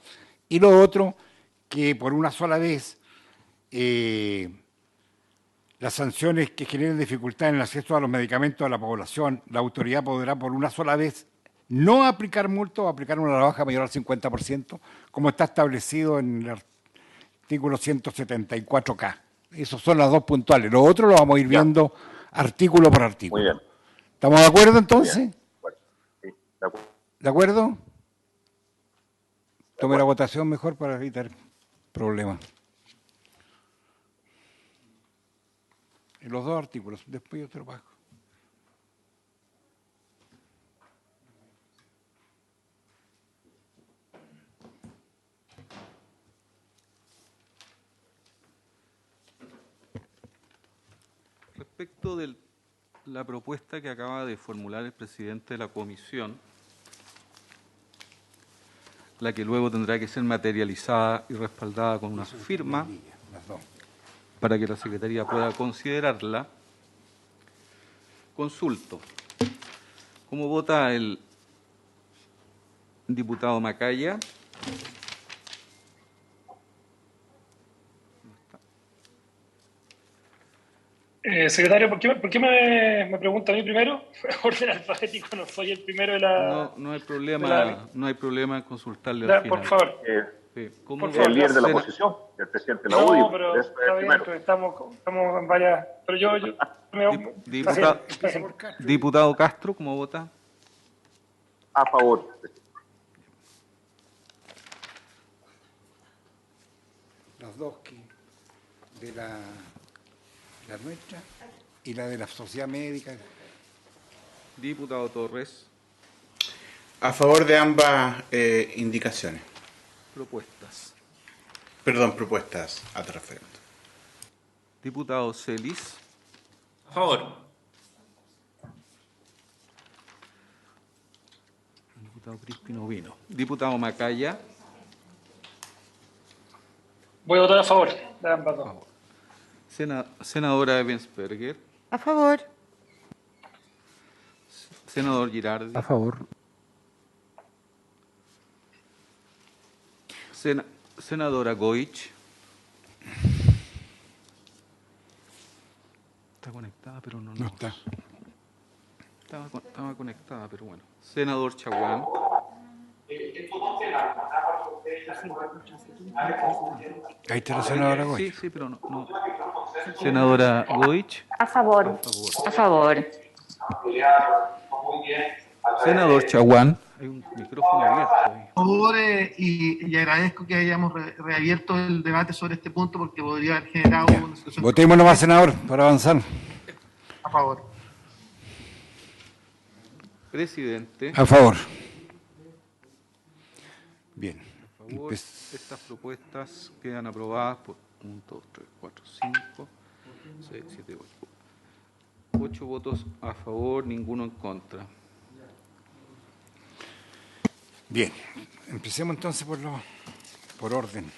y lo otro, que por una sola vez las sanciones que generen dificultad en el acceso a los medicamentos a la población, la autoridad podrá por una sola vez no aplicar multa o aplicar una rebaja mayor al 50%, como está establecido en el artículo 174K. Esos son las dos puntuales. Lo otro lo vamos a ir viendo artículo por artículo. Muy bien. ¿Estamos de acuerdo entonces? Sí, de acuerdo. ¿De acuerdo? Tome la votación mejor para evitar problemas. En los dos artículos, después yo te lo pago. Respecto de la propuesta que acaba de formular el presidente de la comisión, la que luego tendrá que ser materializada y respaldada con una firma para que la Secretaría pueda considerarla, consulto. ¿Cómo vota el diputado Macaya? Secretario, ¿por qué me pregunta a mí primero? Orden alfabético, no soy el primero de la... No hay problema, no hay problema en consultarle Ya, al final. por favor. Sí. Por El favor, líder de la gracias. oposición, el presidente de la No, UDI. pero Eso es está bien, primero. pero estamos en varias... Pero yo Diputado Castro, ¿cómo vota? A favor. Las dos de la nuestra y la de la sociedad médica. Diputado Torres. A favor de ambas indicaciones. Propuestas. Perdón, propuestas a referendo. Diputado Celis. A favor. Diputado Crispino vino. Diputado Macaya. voy a votar a favor de ambas dos. Senadora Ebensperger. A favor. Senador Girardi. A favor. Senadora Goich. Está conectada, pero no está. Estaba conectada, pero bueno. Senador Chaguán. Ahí está la senadora Goich. Sí, pero no. Senadora Goich. A favor. A favor. Senador Chaguán. Hay un micrófono abierto ahí. Por favor, y agradezco que hayamos reabierto el debate sobre este punto porque podría haber generado una situación. Votemos nomás, senador, para avanzar. A favor. Presidente. A favor. Bien. A favor, estas propuestas quedan aprobadas por 1, 2, 3, 4, 5, 6, 7, 8. 8 votos a favor, ninguno en contra. Bien, empecemos entonces por orden.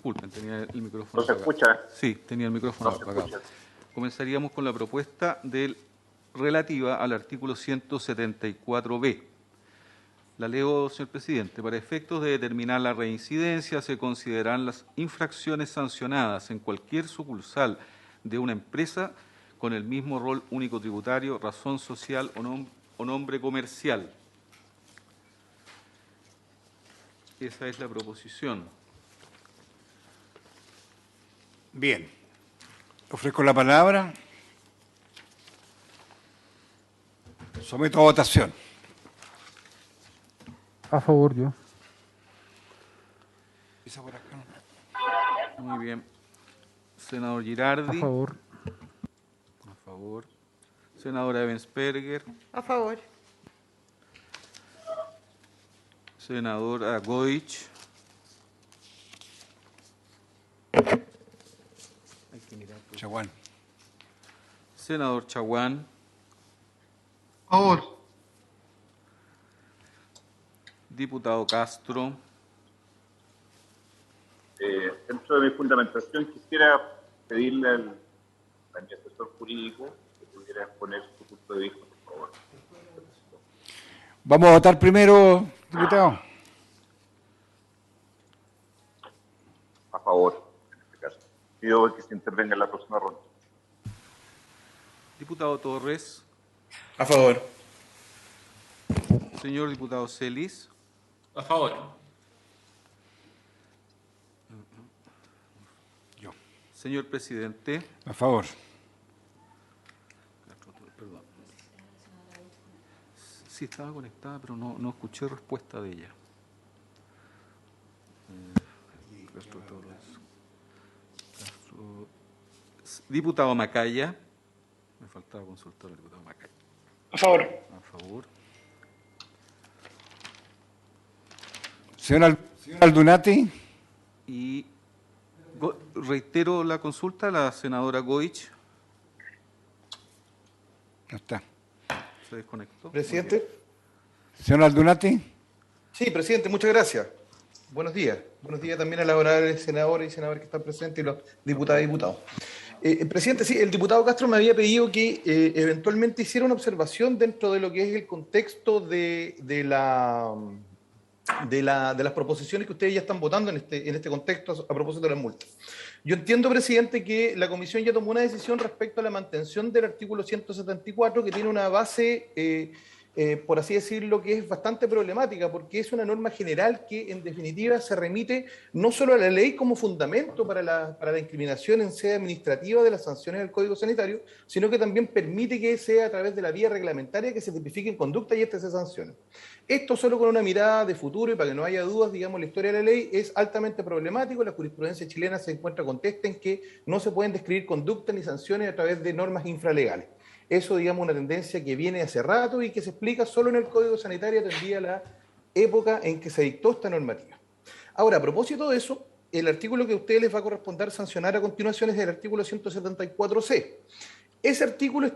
Disculpen, tenía el micrófono ¿No se apagado. escucha? Sí, tenía el micrófono No se apagado. escucha. Comenzaríamos con la propuesta relativa al artículo 174b. La leo, señor presidente. Para efectos de determinar la reincidencia, se considerarán las infracciones sancionadas en cualquier sucursal de una empresa con el mismo rol único tributario, razón social o nombre comercial. Esa es la proposición. Bien. Ofrezco la palabra. Someto a votación. A favor, yo. Muy bien. Senador Girardi. A favor. A favor. Senadora Ebensperger. A favor. Senadora Goich. Chaguán. Senador Chaguán. A favor. Diputado Castro. Dentro de mi fundamentación quisiera pedirle a mi asesor jurídico que pudiera exponer su punto de vista, por favor. Vamos a votar primero, diputado. A favor, en este caso. Pido que se intervenga en la próxima ronda. Diputado Torres. A favor. Señor diputado Celis. A favor. Señor presidente. A favor. Perdón. Sí, estaba conectada, pero no escuché respuesta de ella. Diputado Macaya. Me faltaba consultar al diputado Macaya. A favor. A favor. Señor Aldunati. Y reitero la consulta a la senadora Goich. No está. Se desconectó. Presidente. Señor Aldunati. Sí, presidente, muchas gracias. Buenos días. Buenos días también a los honorables senadores y senadoras que están presentes y los diputadas y diputados. Presidente, sí, el diputado Castro me había pedido que eventualmente hiciera una observación dentro de lo que es el contexto de las proposiciones que ustedes ya están votando en este contexto a propósito de las multas. Yo entiendo, presidente, que la comisión ya tomó una decisión respecto a la mantención del artículo 174, que tiene una base, por así decirlo, que es bastante problemática, porque es una norma general que, en definitiva, se remite no solo a la ley como fundamento para la incriminación en sede administrativa de las sanciones del Código Sanitario, sino que también permite que sea a través de la vía reglamentaria que se tipifiquen conductas y estas se sancionen. Esto, solo con una mirada de futuro y para que no haya dudas, digamos, la historia de la ley es altamente problemático. La jurisprudencia chilena se encuentra contesta en que no se pueden describir conductas ni sanciones a través de normas infralegales. Eso, digamos, una tendencia que viene hace rato y que se explica solo en el Código Sanitario atendida a la época en que se dictó esta normativa. Ahora, a propósito de eso, el artículo que a ustedes les va a corresponder sancionar a continuación es el artículo 174C. Ese artículo,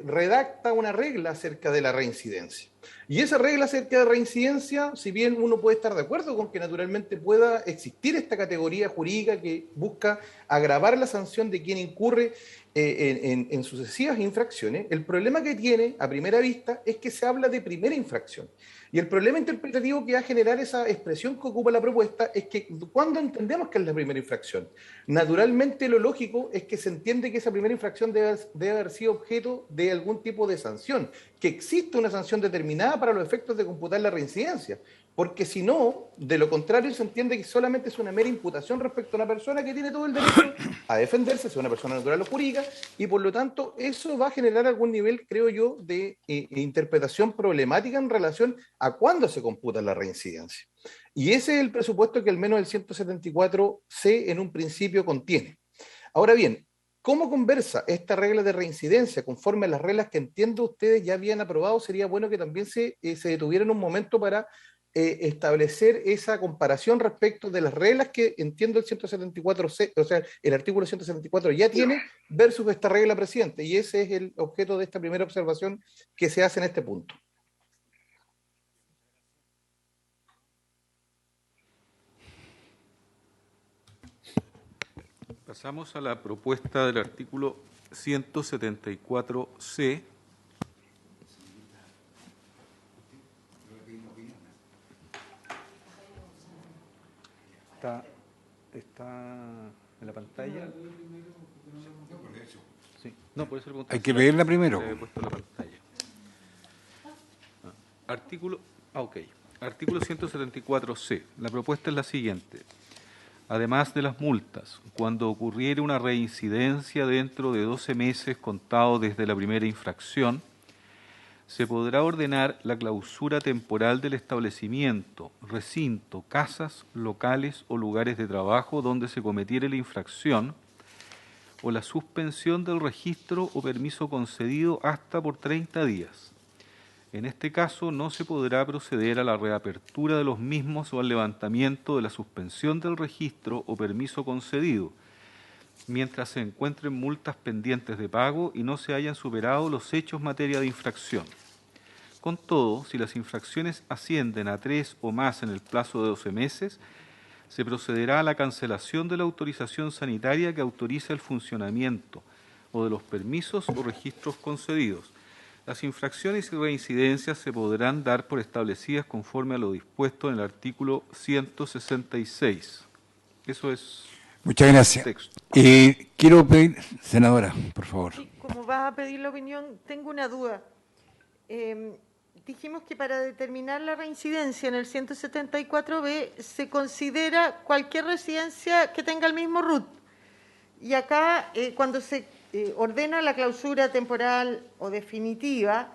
redacta una regla acerca de la reincidencia. Y esa regla acerca de reincidencia, si bien uno puede estar de acuerdo con que naturalmente pueda existir esta categoría jurídica que busca agravar la sanción de quien incurre en sucesivas infracciones, el problema que tiene a primera vista es que se habla de primera infracción. Y el problema interpretativo que va a generar esa expresión que ocupa la propuesta es que ¿cuándo entendemos que es la primera infracción? Naturalmente lo lógico es que se entiende que esa primera infracción debe haber sido objeto de algún tipo de sanción, que existe una sanción determinada para los efectos de computar la reincidencia. Porque si no, de lo contrario se entiende que solamente es una mera imputación respecto a una persona que tiene todo el derecho a defenderse, sea una persona natural o jurídica, y por lo tanto eso va a generar algún nivel, creo yo, de interpretación problemática en relación a cuándo se computa la reincidencia. Y ese es el presupuesto que al menos el 174C en un principio contiene. Ahora bien, ¿cómo conversa esta regla de reincidencia conforme a las reglas que entiendo ustedes ya habían aprobado? Sería bueno que también se detuvieran un momento para establecer esa comparación respecto de las reglas que entiendo el 174C, o sea, el artículo 174 ya tiene, versus esta regla, presidente. Y ese es el objeto de esta primera observación que se hace en este punto. Pasamos a la propuesta del artículo 174C. Está en la pantalla. Sí. No, por eso le pregunto. Hay que leerla primero. Le he puesto en la pantalla. Artículo 174C. La propuesta es la siguiente. Además de las multas, cuando ocurriere una reincidencia dentro de 12 meses contados desde la primera infracción, se podrá ordenar la clausura temporal del establecimiento, recinto, casas, locales o lugares de trabajo donde se cometiere la infracción o la suspensión del registro o permiso concedido hasta por 30 días. En este caso, no se podrá proceder a la reapertura de los mismos o al levantamiento de la suspensión del registro o permiso concedido, mientras se encuentren multas pendientes de pago y no se hayan superado los hechos materia de infracción. Con todo, si las infracciones ascienden a 3 o más en el plazo de 12 meses, se procederá a la cancelación de la autorización sanitaria que autoriza el funcionamiento o de los permisos o registros concedidos. Las infracciones y reincidencias se podrán dar por establecidas conforme a lo dispuesto en el artículo 166. Eso es. Muchas gracias. Quiero pedir, senadora, por favor. Sí, como vas a pedir la opinión, tengo una duda. Dijimos que para determinar la reincidencia en el 174B se considera cualquier residencia que tenga el mismo RUT. Y acá, cuando se ordena la clausura temporal o definitiva,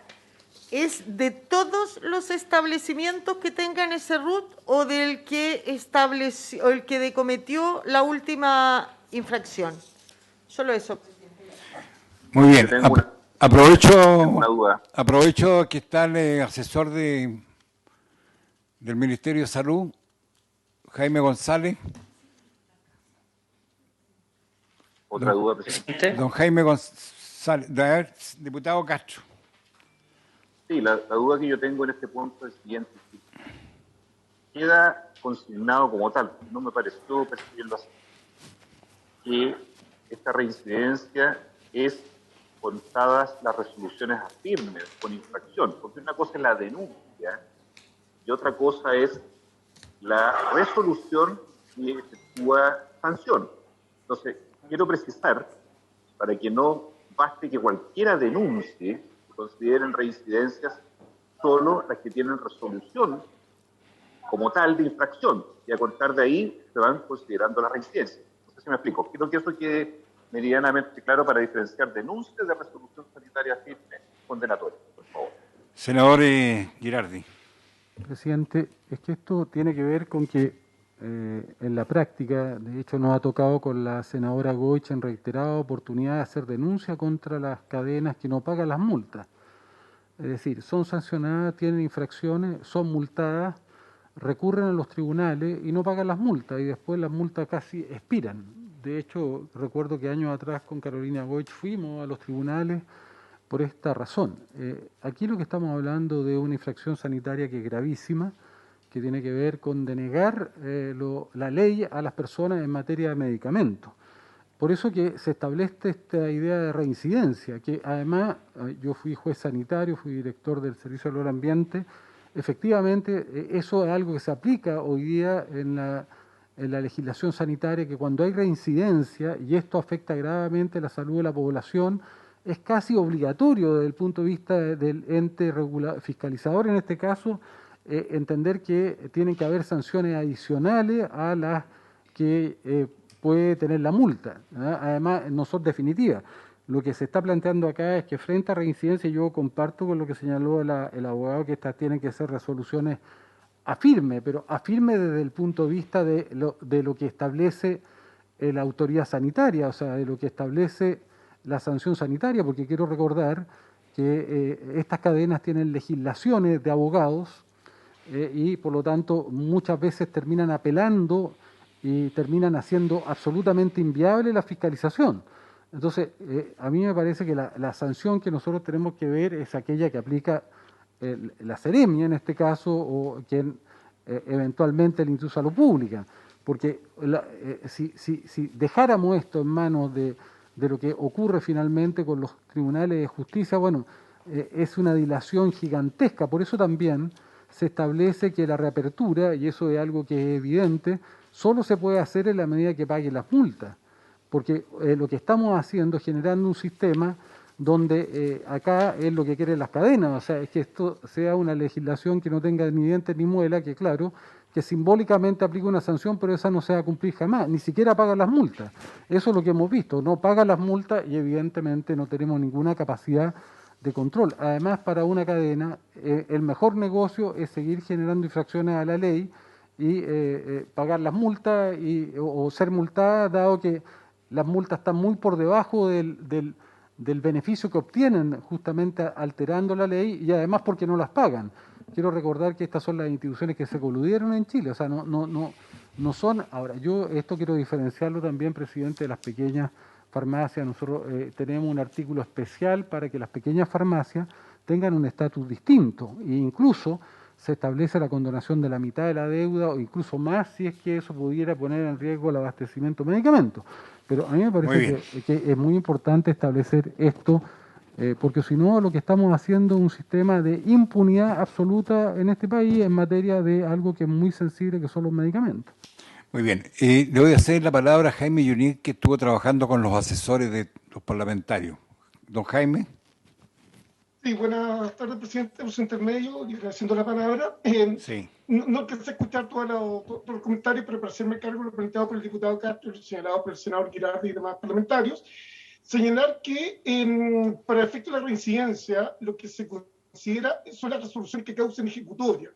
¿es de todos los establecimientos que tengan ese RUT o del que estableció, o el que cometió la última infracción? Solo eso. Muy bien. duda. Aprovecho que está el asesor del Ministerio de Salud, Jaime González. Otra duda, presidente. Don Jaime González, diputado Castro. Sí, la duda que yo tengo en este punto es el siguiente. Queda consignado como tal, no me pareció percibirlo así, que esta reincidencia es contadas las resoluciones a firme con infracción, porque una cosa es la denuncia y otra cosa es la resolución y efectúa sanción. Entonces, quiero precisar, para que no baste que cualquiera denuncie, consideren reincidencias solo las que tienen resolución como tal de infracción, y a contar de ahí se van considerando las reincidencias. No sé si me explico. Quiero que eso quede meridianamente claro para diferenciar denuncias de resolución sanitaria firme condenatoria, por favor. Senador Girardi. Presidente, es que esto tiene que ver con que en la práctica, de hecho nos ha tocado con la senadora Goich en reiteradas oportunidades hacer denuncia contra las cadenas que no pagan las multas. Es decir, son sancionadas, tienen infracciones, son multadas, recurren a los tribunales y no pagan las multas y después las multas casi expiran. De hecho, recuerdo que años atrás con Carolina Goich fuimos a los tribunales por esta razón. Aquí lo que estamos hablando de una infracción sanitaria que es gravísima, que tiene que ver con denegar la ley a las personas en materia de medicamentos. Por eso que se establece esta idea de reincidencia, que además yo fui juez sanitario, fui director del Servicio del Ambiente. Efectivamente, eso es algo que se aplica hoy día en la legislación sanitaria, que cuando hay reincidencia, y esto afecta gravemente la salud de la población, es casi obligatorio desde el punto de vista del ente fiscalizador, en este caso, entender que tienen que haber sanciones adicionales a las que puede tener la multa, ¿verdad? Además, no son definitivas. Lo que se está planteando acá es que frente a reincidencia, yo comparto con lo que señaló el abogado, que estas tienen que ser resoluciones a firme, pero a firme desde el punto de vista de lo que establece la autoridad sanitaria, o sea, de lo que establece la sanción sanitaria, porque quiero recordar que estas cadenas tienen legislaciones de abogados y por lo tanto muchas veces terminan apelando y terminan haciendo absolutamente inviable la fiscalización. Entonces, a mí me parece que la sanción que nosotros tenemos que ver es aquella que aplica la Seremia en este caso, o quien eventualmente el Instituto de Salud Pública, porque si dejáramos esto en manos de lo que ocurre finalmente con los tribunales de justicia, bueno, es una dilación gigantesca. Por eso también se establece que la reapertura, y eso es algo que es evidente, solo se puede hacer en la medida que paguen las multas, porque lo que estamos haciendo es generando un sistema donde acá es lo que quieren las cadenas, o sea, es que esto sea una legislación que no tenga ni dientes ni muela, que claro, que simbólicamente aplica una sanción, pero esa no se va a cumplir jamás, ni siquiera paga las multas. Eso es lo que hemos visto, no paga las multas y evidentemente no tenemos ninguna capacidad de control. Además, para una cadena, el mejor negocio es seguir generando infracciones a la ley y pagar las multas o ser multada, dado que las multas están muy por debajo del beneficio que obtienen justamente alterando la ley y además porque no las pagan. Quiero recordar que estas son las instituciones que se coludieron en Chile, o sea, no son... Ahora, yo esto quiero diferenciarlo también, presidente, de las pequeñas farmacias. Nosotros tenemos un artículo especial para que las pequeñas farmacias tengan un estatus distinto e incluso se establece la condonación de la mitad de la deuda o incluso más si es que eso pudiera poner en riesgo el abastecimiento de medicamentos. Pero a mí me parece que es muy importante establecer esto, porque si no lo que estamos haciendo es un sistema de impunidad absoluta en este país en materia de algo que es muy sensible, que son los medicamentos. Muy bien. Le voy a hacer la palabra a Jaime Yunit, que estuvo trabajando con los asesores de los parlamentarios. Don Jaime. Sí, buenas tardes, presidente, por su intermedio, y agradeciendo la palabra. Sí. No alcancé a escuchar todos los comentarios, pero para hacerme cargo de lo planteado por el diputado Castro, señalado por el senador Girardi y demás parlamentarios, señalar que para el efecto de la reincidencia, lo que se considera son las resoluciones que causan ejecutoria.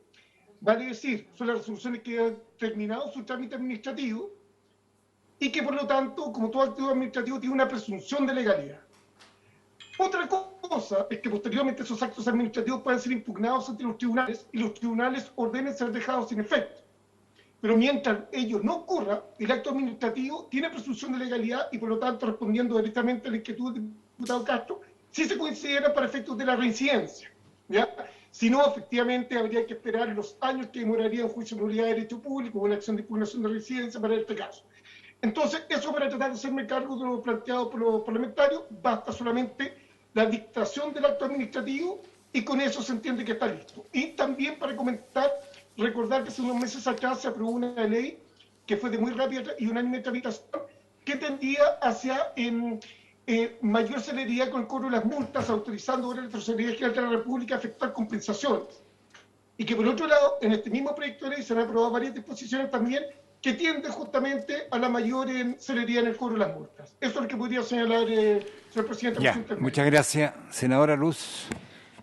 Vale decir, son las resoluciones que han terminado su trámite administrativo y que, por lo tanto, como todo activo administrativo, tiene una presunción de legalidad. Otra cosa es que posteriormente esos actos administrativos pueden ser impugnados ante los tribunales y los tribunales ordenen ser dejados sin efecto. Pero mientras ello no ocurra, el acto administrativo tiene presunción de legalidad y por lo tanto, respondiendo directamente a la inquietud del diputado Castro, sí se considera para efectos de la reincidencia, ¿ya? Si no, efectivamente, habría que esperar los años que demoraría un juicio de nulidad de derecho público o una acción de impugnación de reincidencia para este caso. Entonces, eso para tratar de hacerme cargo de lo planteado por los parlamentarios, basta solamente la dictación del acto administrativo y con eso se entiende que está listo. Y también para comentar, recordar que hace unos meses atrás se aprobó una ley que fue de muy rápida y unánime tramitación que tendía hacia mayor celeridad con el cobro de las multas, autorizando ahora la Tesorería General de la República a efectuar compensaciones. Y que por otro lado, en este mismo proyecto de ley se han aprobado varias disposiciones también que tienden justamente a la mayor celeridad en el cobro de las multas. Eso es lo que podría señalar, señor presidente. Ya, muchas gracias. Senadora Luz.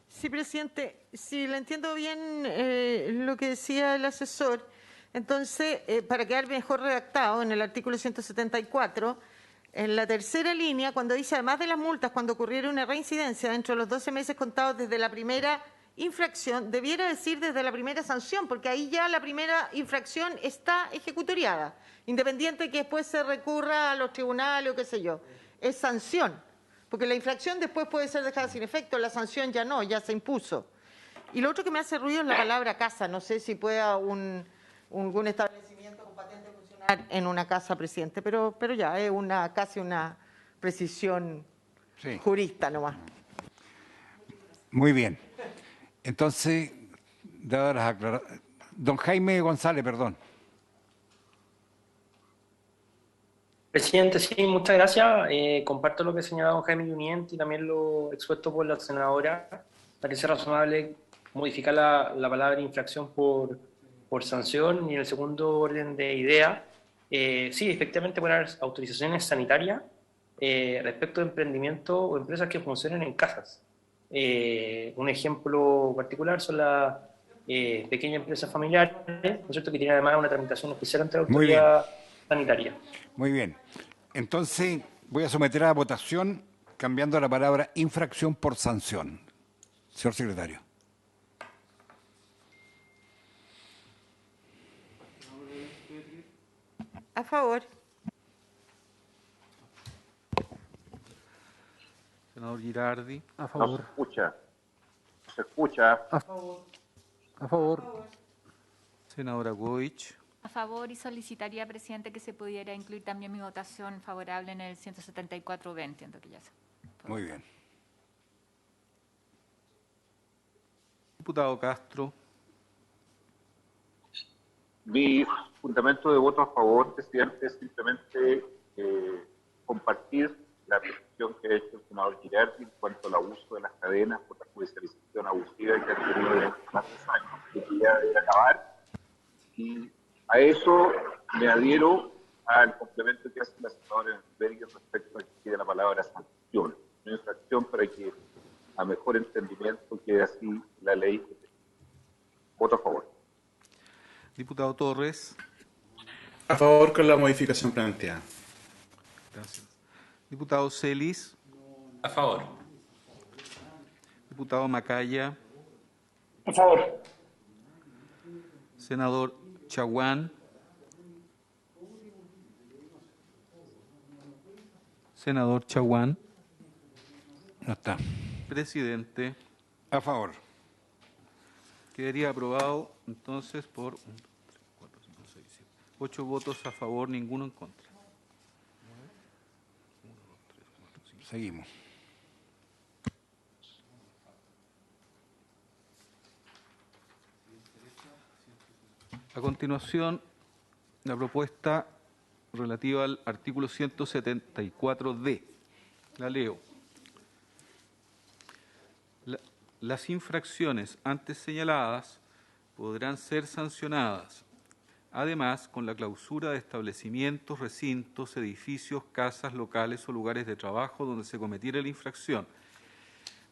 Sí, presidente, si le entiendo bien lo que decía el asesor, entonces, para quedar mejor redactado, en el artículo 174, en la tercera línea, cuando dice, además de las multas, cuando ocurriera una reincidencia dentro de los 12 meses contados desde la primera infracción, debiera decir desde la primera sanción, porque ahí ya la primera infracción está ejecutoriada, independiente de que después se recurra a los tribunales o qué sé yo. Es sanción, porque la infracción después puede ser dejada sin efecto, la sanción ya no, ya se impuso. Y lo otro que me hace ruido es la palabra casa. No sé si pueda algún establecimiento con patente funcionar en una casa, presidente, pero ya es casi una precisión jurista nomás. Muy bien. Entonces, dadas las aclaraciones, don Jaime González, perdón. Presidente, sí, muchas gracias. Comparto lo que señalaba don Jaime Yunit y también lo expuesto por la senadora. Parece razonable modificar la palabra infracción por sanción y en el segundo orden de idea, sí, efectivamente poner autorizaciones sanitarias respecto de emprendimientos o empresas que funcionen en casas. Un ejemplo particular son las pequeñas empresas familiares, ¿no es cierto?, que tienen además una tramitación especial ante la autoridad sanitaria. Muy bien. Entonces, voy a someter a votación cambiando la palabra infracción por sanción. Señor secretario. A favor. Senador Girardi. A favor. No se escucha. No se escucha. A favor. A favor. Senadora Goich. A favor, y solicitaría, presidente, que se pudiera incluir también mi votación favorable en el 174B. Entiendo que ya se... Muy bien. Diputado Castro. Mi fundamento de voto a favor, presidente, es simplemente compartir la apreciación que ha hecho el senador Girardi en cuanto al abuso de las cadenas por la judicialización abusiva que han tenido durante más de 2 años, que ya debe acabar. Y a eso me adhiero al complemento que hace la senadora Berger respecto a que pide la palabra sanción, no infracción, para que a mejor entendimiento quede así la ley. Voto a favor. Diputado Torres. A favor con la modificación planteada. Gracias. Diputado Celis. A favor. Diputado Macaya. A favor. Senador Chaguán. Senador Chaguán. No está. Presidente. A favor. Quedaría aprobado entonces por 8 votos a favor, ninguno en contra. Seguimos. A continuación, la propuesta relativa al artículo 174D. La leo. Las infracciones antes señaladas podrán ser sancionadas, además, con la clausura de establecimientos, recintos, edificios, casas, locales o lugares de trabajo donde se cometiera la infracción,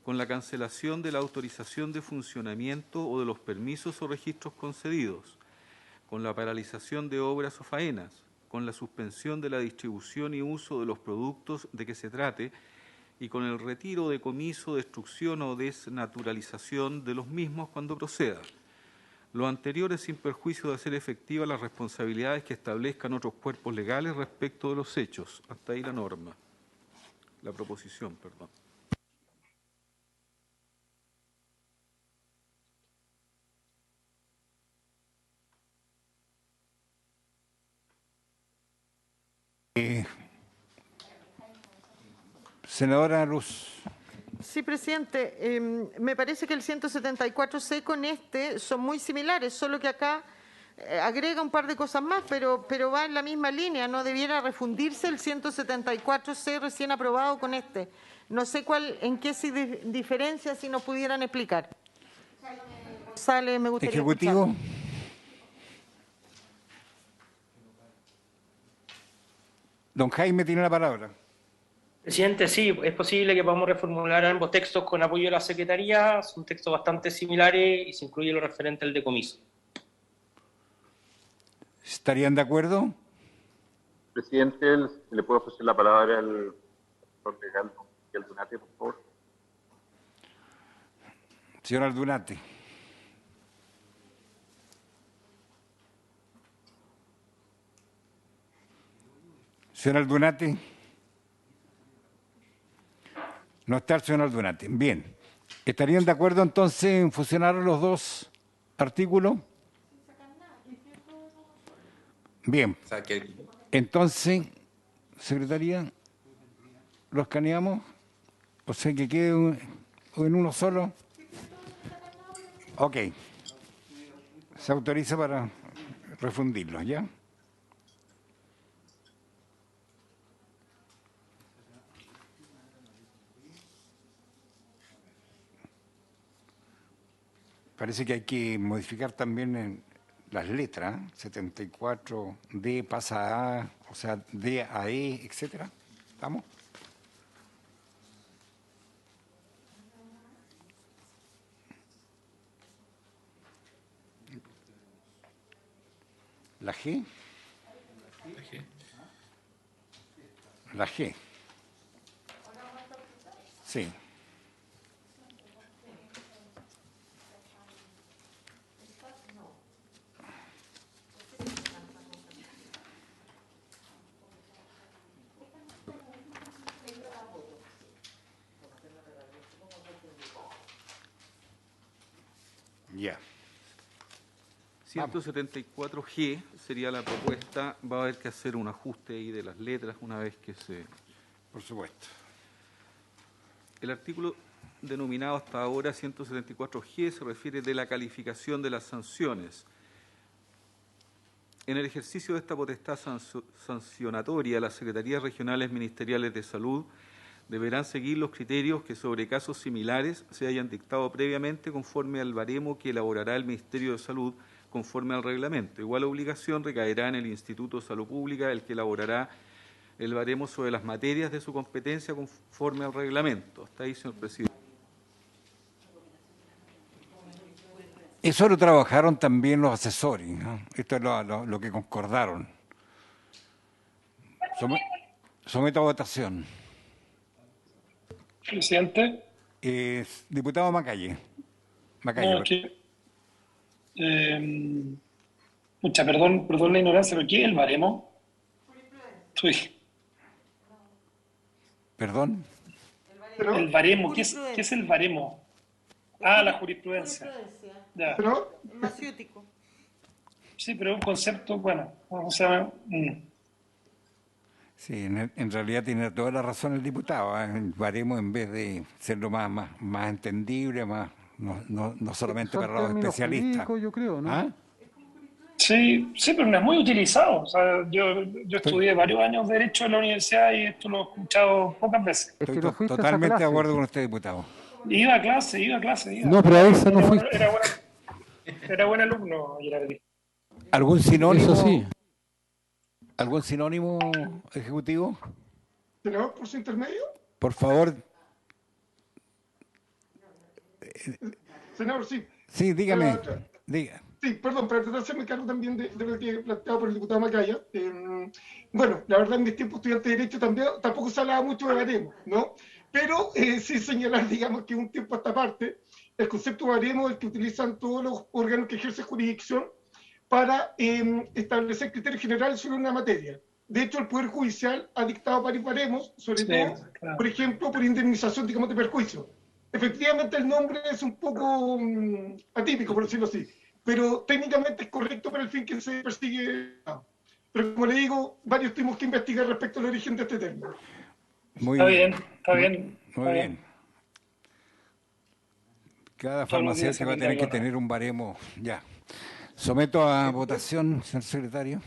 con la cancelación de la autorización de funcionamiento o de los permisos o registros concedidos, con la paralización de obras o faenas, con la suspensión de la distribución y uso de los productos de que se trate y con el retiro, decomiso, destrucción o desnaturalización de los mismos cuando proceda. Lo anterior es sin perjuicio de hacer efectivas las responsabilidades que establezcan otros cuerpos legales respecto de los hechos. Hasta ahí la norma. La proposición, perdón. Senadora Luz. Sí, presidente. Me parece que el 174C con este son muy similares, solo que acá agrega un par de cosas más, pero va en la misma línea. No debiera refundirse el 174C recién aprobado con este. No sé en qué se diferencia, si nos pudieran explicar. González, me gustaría Ejecutivo. escucharlo. Don Jaime tiene la palabra. Presidente, sí, es posible que podamos reformular ambos textos con apoyo de la Secretaría. Son textos bastante similares y se incluye lo referente al decomiso. ¿Estarían de acuerdo? Presidente, ¿le puedo ofrecer la palabra al doctor legal Miguel Aldunate, por favor? Señor Aldunate. Señor Aldunate. No está el señor Aldunate. Bien. ¿Estarían de acuerdo entonces en fusionar los dos artículos? Bien. O sea, que Entonces, secretaría, ¿lo escaneamos? O sea, que quede en uno solo. Ok. Se autoriza para refundirlos, ¿ya? Parece que hay que modificar también en las letras. 74D pasa a, o sea, D a E, etcétera. ¿Estamos? La G. La G. Sí. Ya. 174G sería la propuesta. Va a haber que hacer un ajuste ahí de las letras una vez que se... Por supuesto. El artículo denominado hasta ahora 174G se refiere de la calificación de las sanciones. En el ejercicio de esta potestad sancionatoria, las Secretarías Regionales Ministeriales de Salud deberán seguir los criterios que sobre casos similares se hayan dictado previamente conforme al baremo que elaborará el Ministerio de Salud conforme al reglamento. Igual obligación recaerá en el Instituto de Salud Pública, el que elaborará el baremo sobre las materias de su competencia conforme al reglamento. Hasta ahí, señor presidente. Eso lo trabajaron también los asesores, ¿no? Esto es lo que concordaron. Someto a votación. Presidente. Diputado Macalle. No, perdón la ignorancia, pero ¿qué es el baremo? ¿Perdón? El baremo, ¿qué es el baremo? Ah, la jurisprudencia. Ya. Maciútico. Sí, pero es un concepto, bueno, o sea... Sí, en realidad tiene toda la razón el diputado. El baremo, en vez de serlo más entendible, no solamente para los especialistas. Yo creo, ¿no? ¿Ah? Sí, pero no es muy utilizado. O sea, yo estudié varios años de Derecho en la universidad y esto lo he escuchado pocas veces. Estoy totalmente de acuerdo con usted, diputado. Iba a clase. No, pero a esa no fuiste. Era buen alumno, Gerardi. ¿Algún sinónimo? Eso sí. ¿Algún sinónimo, ejecutivo? ¿Senador, por su intermedio? Por favor. Senador, sí. Sí, dígame. Diga. Sí, perdón, para tratar de hacerme cargo también de lo que he planteado por el diputado Macaya. Bueno, la verdad, en mis tiempos estudiante de Derecho tampoco se hablaba mucho de baremo, ¿no? Pero sí señalar, digamos, que un tiempo a esta parte, el concepto de baremo es el que utilizan todos los órganos que ejercen jurisdicción para establecer criterios generales sobre una materia. De hecho, el Poder Judicial ha dictado varios baremos, sobre todo, claro, por ejemplo, por indemnización, digamos, de perjuicio. Efectivamente, el nombre es un poco atípico, por decirlo así, pero técnicamente es correcto para el fin que se persigue. Pero como le digo, varios tenemos que investigar respecto al origen de este término. Muy bien. Cada farmacéutico va a tener que tener un baremo ya. Someto a votación, señor secretario.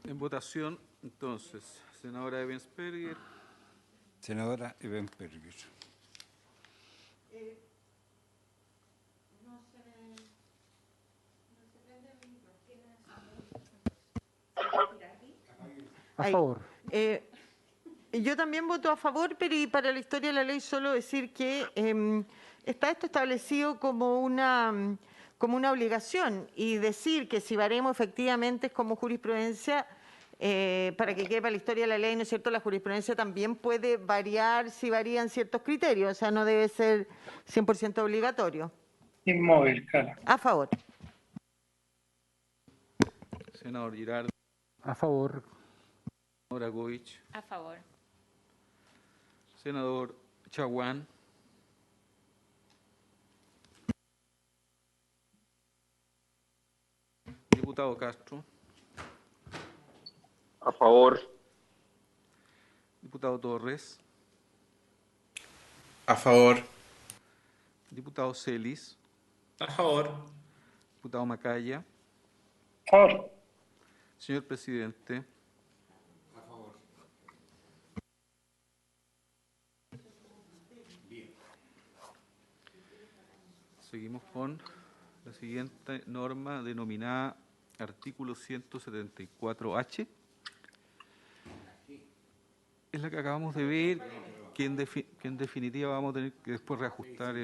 En votación, entonces, senadora Ebensperger. Senadora Ebensperger. A favor. Yo también voto a favor, pero y para la historia de la ley solo decir que está esto establecido como una obligación y decir que si baremo efectivamente es como jurisprudencia, para que quede para la historia de la ley, ¿no es cierto? La jurisprudencia también puede variar si varían ciertos criterios, o sea, no debe ser 100% obligatorio. Inmóvil, claro. A favor. Senador Girardi. A favor. Senadora Goich. A favor. Senador Chaguán. Diputado Castro. A favor. Diputado Torres. A favor. Diputado Celis. A favor. Diputado Macaya. A favor. Señor presidente. A favor. Bien. Seguimos con la siguiente norma denominada artículo 174H. Es la que acabamos de ver, que en definitiva vamos a tener que después reajustar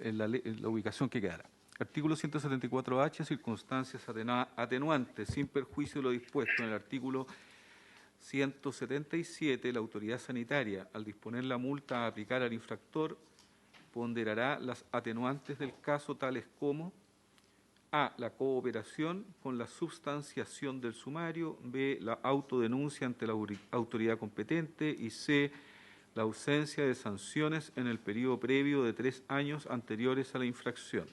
la ubicación que quedará. Artículo 174H, circunstancias atenuantes, sin perjuicio de lo dispuesto en el artículo 177, la autoridad sanitaria, al disponer la multa a aplicar al infractor, ponderará las atenuantes del caso, tales como: A, la cooperación con la substanciación del sumario; B, la autodenuncia ante la autoridad competente; y C, la ausencia de sanciones en el periodo previo de 3 años anteriores a la infracción.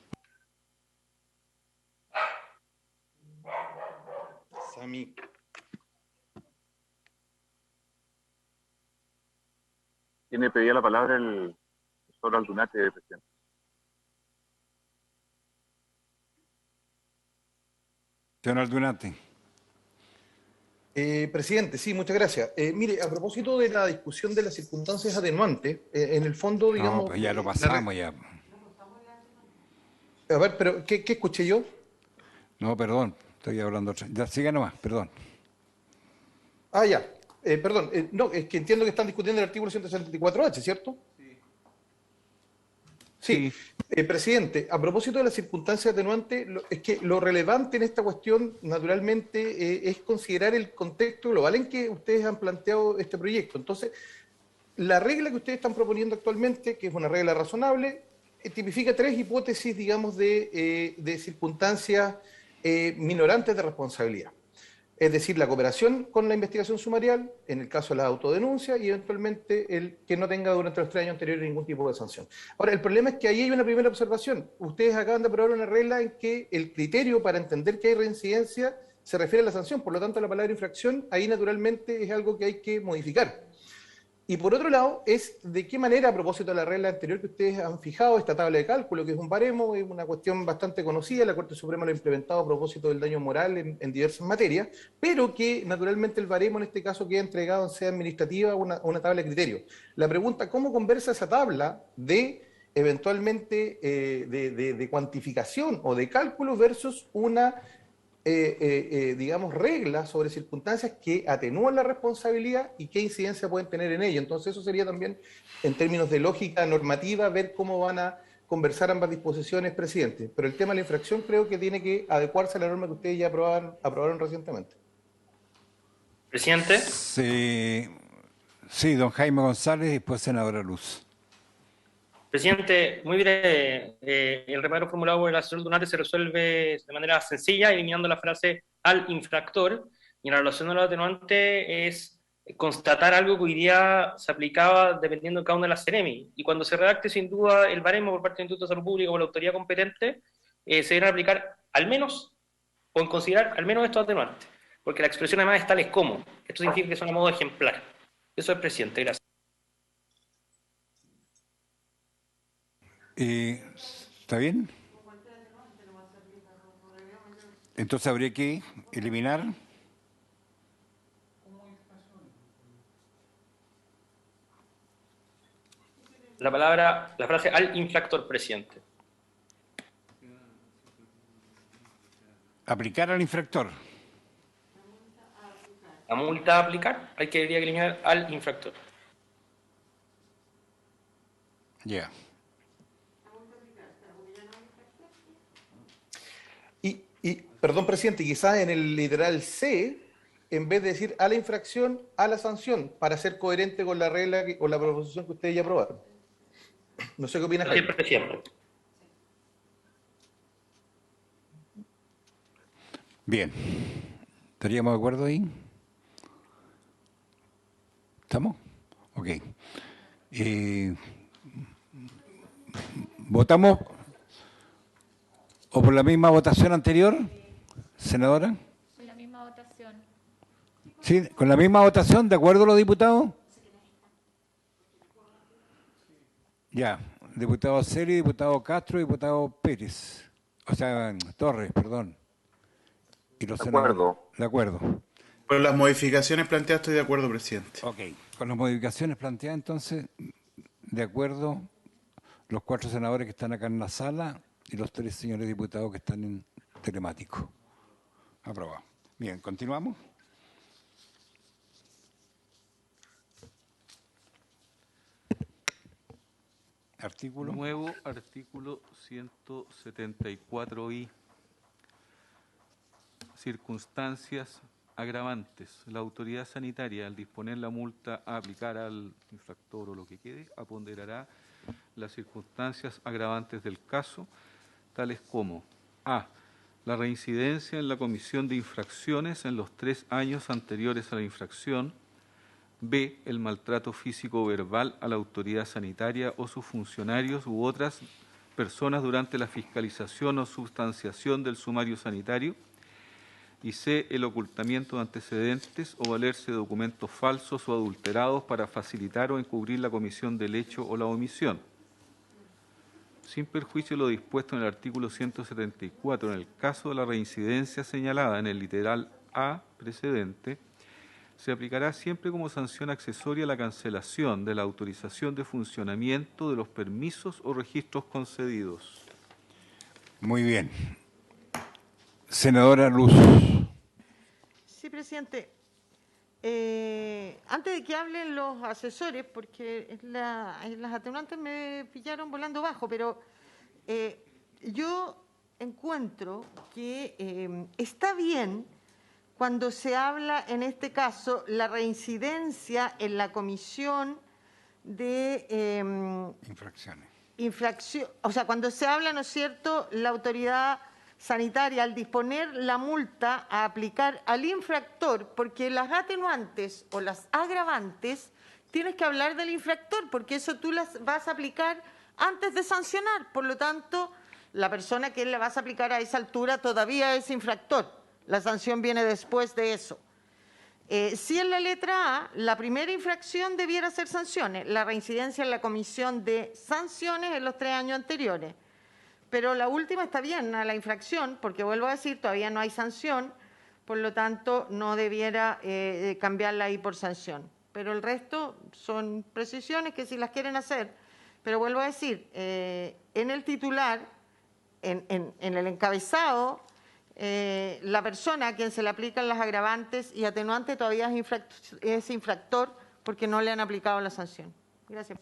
Sami. Tiene pedida la palabra el profesor Aldunate, presidente. Señor Aldunate. Presidente, sí, muchas gracias. Mire, a propósito de la discusión de las circunstancias atenuantes, en el fondo, digamos... No, pues ya lo pasamos ya. A ver, pero ¿qué escuché yo? No, perdón, estoy hablando otra. Ya, siga nomás, perdón. Ah, ya. Perdón, no, es que entiendo que están discutiendo el artículo 174H, ¿cierto? Sí. Presidente, a propósito de las circunstancias atenuantes, es que lo relevante en esta cuestión, naturalmente, es considerar el contexto global en que ustedes han planteado este proyecto. Entonces, la regla que ustedes están proponiendo actualmente, que es una regla razonable, tipifica 3 hipótesis, digamos, de circunstancias minorantes de responsabilidad. Es decir, la cooperación con la investigación sumarial, en el caso de la autodenuncia, y eventualmente el que no tenga durante los 3 años anteriores ningún tipo de sanción. Ahora, el problema es que ahí hay una primera observación. Ustedes acaban de aprobar una regla en que el criterio para entender que hay reincidencia se refiere a la sanción, por lo tanto la palabra infracción ahí naturalmente es algo que hay que modificar. Y por otro lado, es de qué manera, a propósito de la regla anterior que ustedes han fijado, esta tabla de cálculo, que es un baremo, es una cuestión bastante conocida, la Corte Suprema lo ha implementado a propósito del daño moral en diversas materias, pero que naturalmente el baremo en este caso queda entregado en sede administrativa a una tabla de criterios. La pregunta, ¿cómo conversa esa tabla de eventualmente de cuantificación o de cálculo versus una digamos, reglas sobre circunstancias que atenúan la responsabilidad y qué incidencia pueden tener en ello? Entonces eso sería también, en términos de lógica normativa, ver cómo van a conversar ambas disposiciones, presidente. Pero el tema de la infracción creo que tiene que adecuarse a la norma que ustedes ya aprobaron recientemente. Presidente. Sí, don Jaime González y después senadora Luz. Presidente, muy breve. El reparo formulado por el señor Aldunate se resuelve de manera sencilla, eliminando la frase al infractor, y en la relación a lo atenuante es constatar algo que hoy día se aplicaba dependiendo de cada una de las CEREMI. Y cuando se redacte sin duda el baremo por parte del Instituto de Salud Pública o la autoridad competente, se deben aplicar al menos, o en considerar al menos estos atenuantes. Porque la expresión además es tal es como. Esto significa que son a modo ejemplar. Eso es, presidente. Gracias. ¿Está bien? Entonces habría que eliminar. La frase al infractor, presidente. Aplicar al infractor. La multa a aplicar, habría que eliminar al infractor. Ya. Y, perdón, presidente, quizás en el literal C, en vez de decir a la infracción, a la sanción, para ser coherente con la regla o la proposición que ustedes ya aprobaron. No sé qué opina. Presidente. Bien. ¿Estaríamos de acuerdo ahí? ¿Estamos? Ok. ¿Votamos o por la misma votación anterior, senadora? Con la misma votación. Sí, con la misma votación, ¿de acuerdo los diputados? Ya, diputado Celi, diputado Castro y diputado Pérez. O sea, Torres, perdón. Y los senadores. De acuerdo. Con las modificaciones planteadas estoy de acuerdo, presidente. Ok, con las modificaciones planteadas entonces, de acuerdo los 4 senadores que están acá en la sala y los 3 señores diputados que están en telemático. Aprobado. Bien, continuamos. Artículo. Nuevo artículo 174I. Circunstancias agravantes. La autoridad sanitaria, al disponer la multa a aplicar al infractor o lo que quede, aponderará las circunstancias agravantes del caso, tales como a. La reincidencia en la comisión de infracciones en los 3 años anteriores a la infracción. B, el maltrato físico o verbal a la autoridad sanitaria o sus funcionarios u otras personas durante la fiscalización o sustanciación del sumario sanitario. Y C, el ocultamiento de antecedentes o valerse de documentos falsos o adulterados para facilitar o encubrir la comisión del hecho o la omisión. Sin perjuicio de lo dispuesto en el artículo 174, en el caso de la reincidencia señalada en el literal A precedente, se aplicará siempre como sanción accesoria la cancelación de la autorización de funcionamiento de los permisos o registros concedidos. Muy bien. Senadora Luz. Sí, presidente. Antes de que hablen los asesores, porque las atenuantes me pillaron volando bajo, pero yo encuentro que está bien cuando se habla, en este caso, la reincidencia en la comisión de infracción, o sea, cuando se habla, ¿no es cierto?, la autoridad sanitaria al disponer la multa a aplicar al infractor, porque las atenuantes o las agravantes tienes que hablar del infractor, porque eso tú las vas a aplicar antes de sancionar. Por lo tanto, la persona que le vas a aplicar a esa altura todavía es infractor. La sanción viene después de eso. Si en la letra A, la primera infracción debiera ser sanciones, la reincidencia en la comisión de sanciones en los 3 años anteriores. Pero la última está bien, a la infracción, porque vuelvo a decir, todavía no hay sanción, por lo tanto no debiera cambiarla ahí por sanción. Pero el resto son precisiones que si las quieren hacer, pero vuelvo a decir, en el titular, en el encabezado, la persona a quien se le aplican las agravantes y atenuantes todavía es infractor porque no le han aplicado la sanción. Gracias.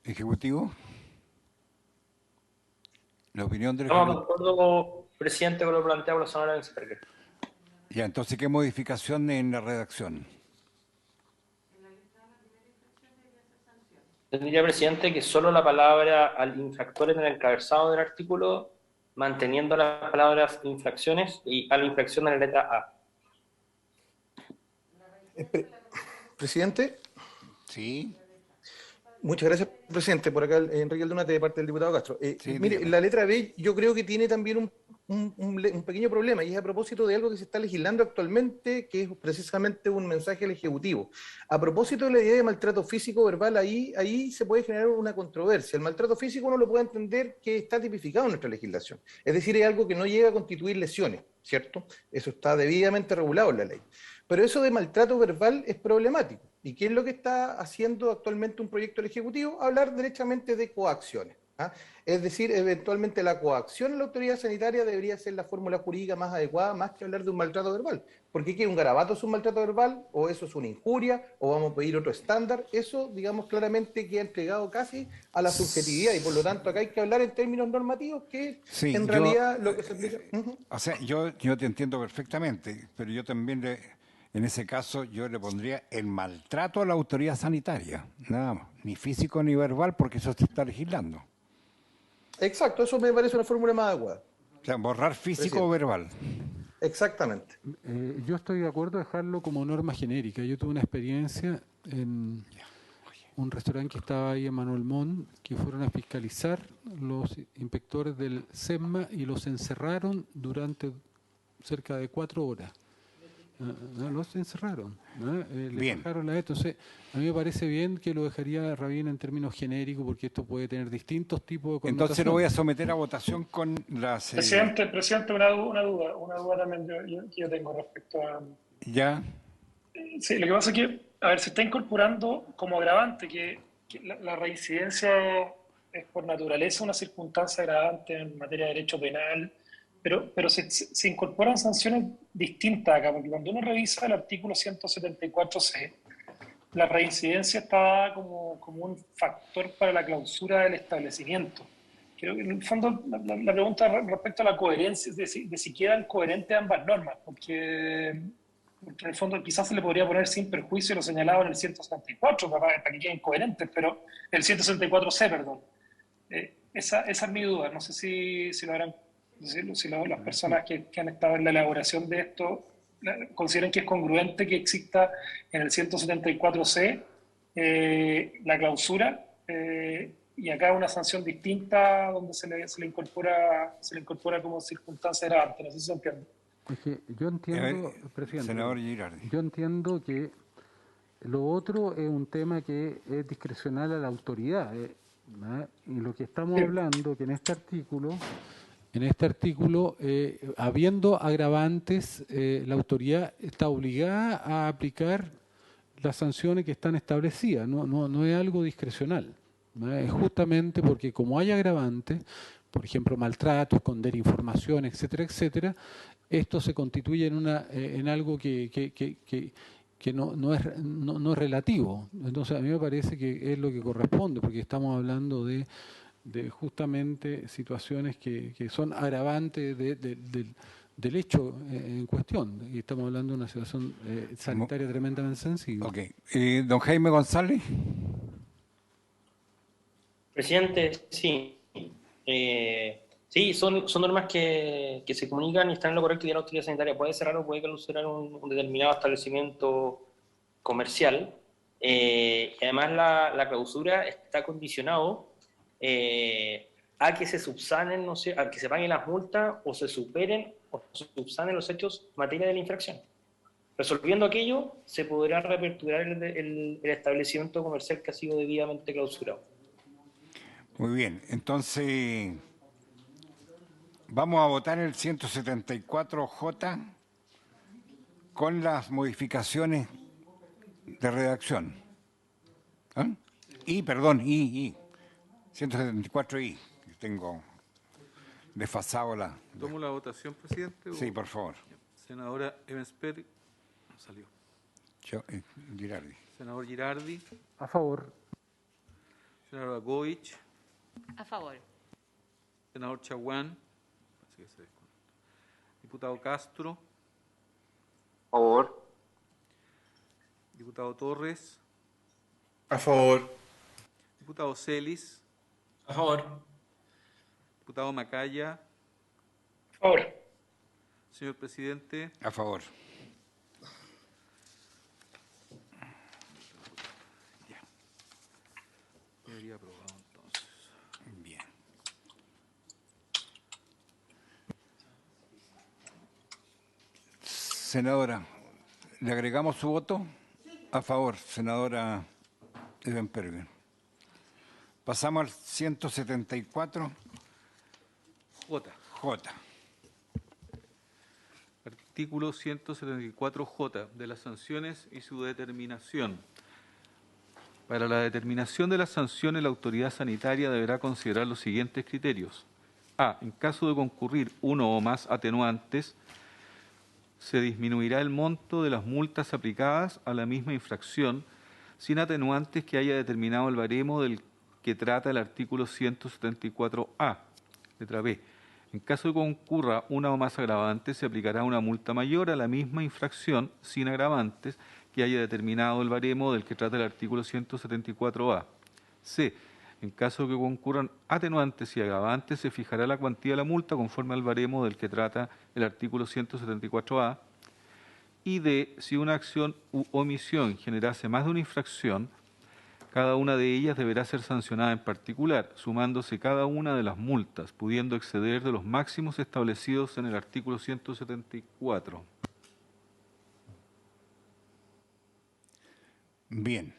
Ejecutivo. La opinión del Estamos de acuerdo, presidente, con lo planteado por la señora Ensperger. Ya, entonces, ¿qué modificación en la redacción? Tendría, presidente, que solo la palabra al infractor en el encabezado del artículo, manteniendo las palabras infracciones y a la infracción en la letra A. Presidente. Sí. Muchas gracias, presidente. Por acá Enrique Aldunate, de parte del diputado Castro. Sí, mire, dígame. la letra B yo creo que tiene también un pequeño problema, y es a propósito de algo que se está legislando actualmente, que es precisamente un mensaje al Ejecutivo. A propósito de la idea de maltrato físico verbal, ahí se puede generar una controversia. El maltrato físico uno lo puede entender que está tipificado en nuestra legislación. Es decir, es algo que no llega a constituir lesiones, ¿cierto? Eso está debidamente regulado en la ley. Pero eso de maltrato verbal es problemático. ¿Y qué es lo que está haciendo actualmente un proyecto del Ejecutivo? Hablar derechamente de coacciones. ¿Ah? Es decir, eventualmente la coacción en la autoridad sanitaria debería ser la fórmula jurídica más adecuada, más que hablar de un maltrato verbal. Porque ¿qué? ¿Un garabato es un maltrato verbal? ¿O eso es una injuria? ¿O vamos a pedir otro estándar? Eso, digamos, claramente queda entregado casi a la subjetividad, y por lo tanto acá hay que hablar en términos normativos, que Sí, en realidad lo que se aplica... O sea, yo te entiendo perfectamente, pero yo también, en ese caso, yo le pondría el maltrato a la autoridad sanitaria, nada más, ni físico ni verbal, porque eso se está legislando. Exacto, eso me parece una fórmula más adecuada. O sea, borrar físico o verbal. Exactamente. Yo estoy de acuerdo en dejarlo como norma genérica. Yo tuve una experiencia en un restaurante que estaba ahí en Manuel Montt, que fueron a fiscalizar los inspectores del SEMMA y los encerraron durante cerca de 4 horas. Los encerraron, le bajaron la... Entonces, a mí me parece bien que lo dejaría Rabín en términos genéricos, porque esto puede tener distintos tipos de connotaciones. Entonces lo voy a someter a votación con las... Presidente, una duda también que yo tengo respecto a... ¿Ya? Sí, lo que pasa es que, a ver, se está incorporando como agravante que la reincidencia es por naturaleza una circunstancia agravante en materia de derecho penal, pero se incorporan sanciones distintas acá, porque cuando uno revisa el artículo 174C, la reincidencia está dada como un factor para la clausura del establecimiento. Creo que en el fondo la pregunta respecto a la coherencia, de si quedan coherentes ambas normas, porque en el fondo quizás se le podría poner sin perjuicio lo señalado en el 174 para que queden coherentes, pero el 174C, perdón. Esa es mi duda, no sé si lo habrán... Si las personas que han estado en la elaboración de esto consideran que es congruente que exista en el 174C la clausura y acá una sanción distinta donde se le incorpora como circunstancia agravante. No sé si se entiende. Es que yo entiendo, presidente, senador Girardi. yo entiendo que lo otro es un tema que es discrecional a la autoridad. Y lo que estamos hablando, que en este artículo, habiendo agravantes, la autoridad está obligada a aplicar las sanciones que están establecidas, no es algo discrecional. Es justamente porque como hay agravantes, por ejemplo, maltrato, esconder información, etcétera, etcétera, esto se constituye en algo que no es relativo. Entonces, a mí me parece que es lo que corresponde, porque estamos hablando de justamente situaciones que son agravantes del hecho en cuestión. Y estamos hablando de una situación sanitaria tremendamente sensible. Ok. Don Jaime González. Presidente, sí. Sí, son normas que se comunican y están en lo correcto y tienen autoridad sanitaria. Puede cerrar o puede clausurar un determinado establecimiento comercial. Y además la clausura está condicionado a que se subsanen, no sé, a que se paguen las multas o se superen o se subsanen los hechos en materia de la infracción. Resolviendo aquello, se podrá reaperturar el establecimiento comercial que ha sido debidamente clausurado. Muy bien, entonces vamos a votar el 174J con las modificaciones de redacción. ¿Ah? I, 174I. Tengo desfasado la... ¿Tomo la votación, presidente? Sí, por favor. Senadora Ebensper, salió. Girardi. Senador Girardi. A favor. Senadora Goich. A favor. Senador Chaguán. Diputado Castro. A favor. Diputado Torres. A favor. Diputado Celis. A favor. Diputado Macaya. A favor. Señor presidente. A favor. Debería aprobado entonces. Bien. Senadora, ¿le agregamos su voto? A favor, senadora Evenperger. Pasamos al 174. J. Artículo 174J de las sanciones y su determinación. Para la determinación de las sanciones, la autoridad sanitaria deberá considerar los siguientes criterios. A. En caso de concurrir uno o más atenuantes, se disminuirá el monto de las multas aplicadas a la misma infracción sin atenuantes que haya determinado el baremo del que trata el artículo 174A. Letra B. En caso de concurra una o más agravantes, se aplicará una multa mayor a la misma infracción sin agravantes que haya determinado el baremo del que trata el artículo 174A. C. En caso de que concurran atenuantes y agravantes, se fijará la cuantía de la multa conforme al baremo del que trata el artículo 174A. Y D. Si una acción u omisión generase más de una infracción, cada una de ellas deberá ser sancionada en particular, sumándose cada una de las multas, pudiendo exceder de los máximos establecidos en el artículo 174. Bien.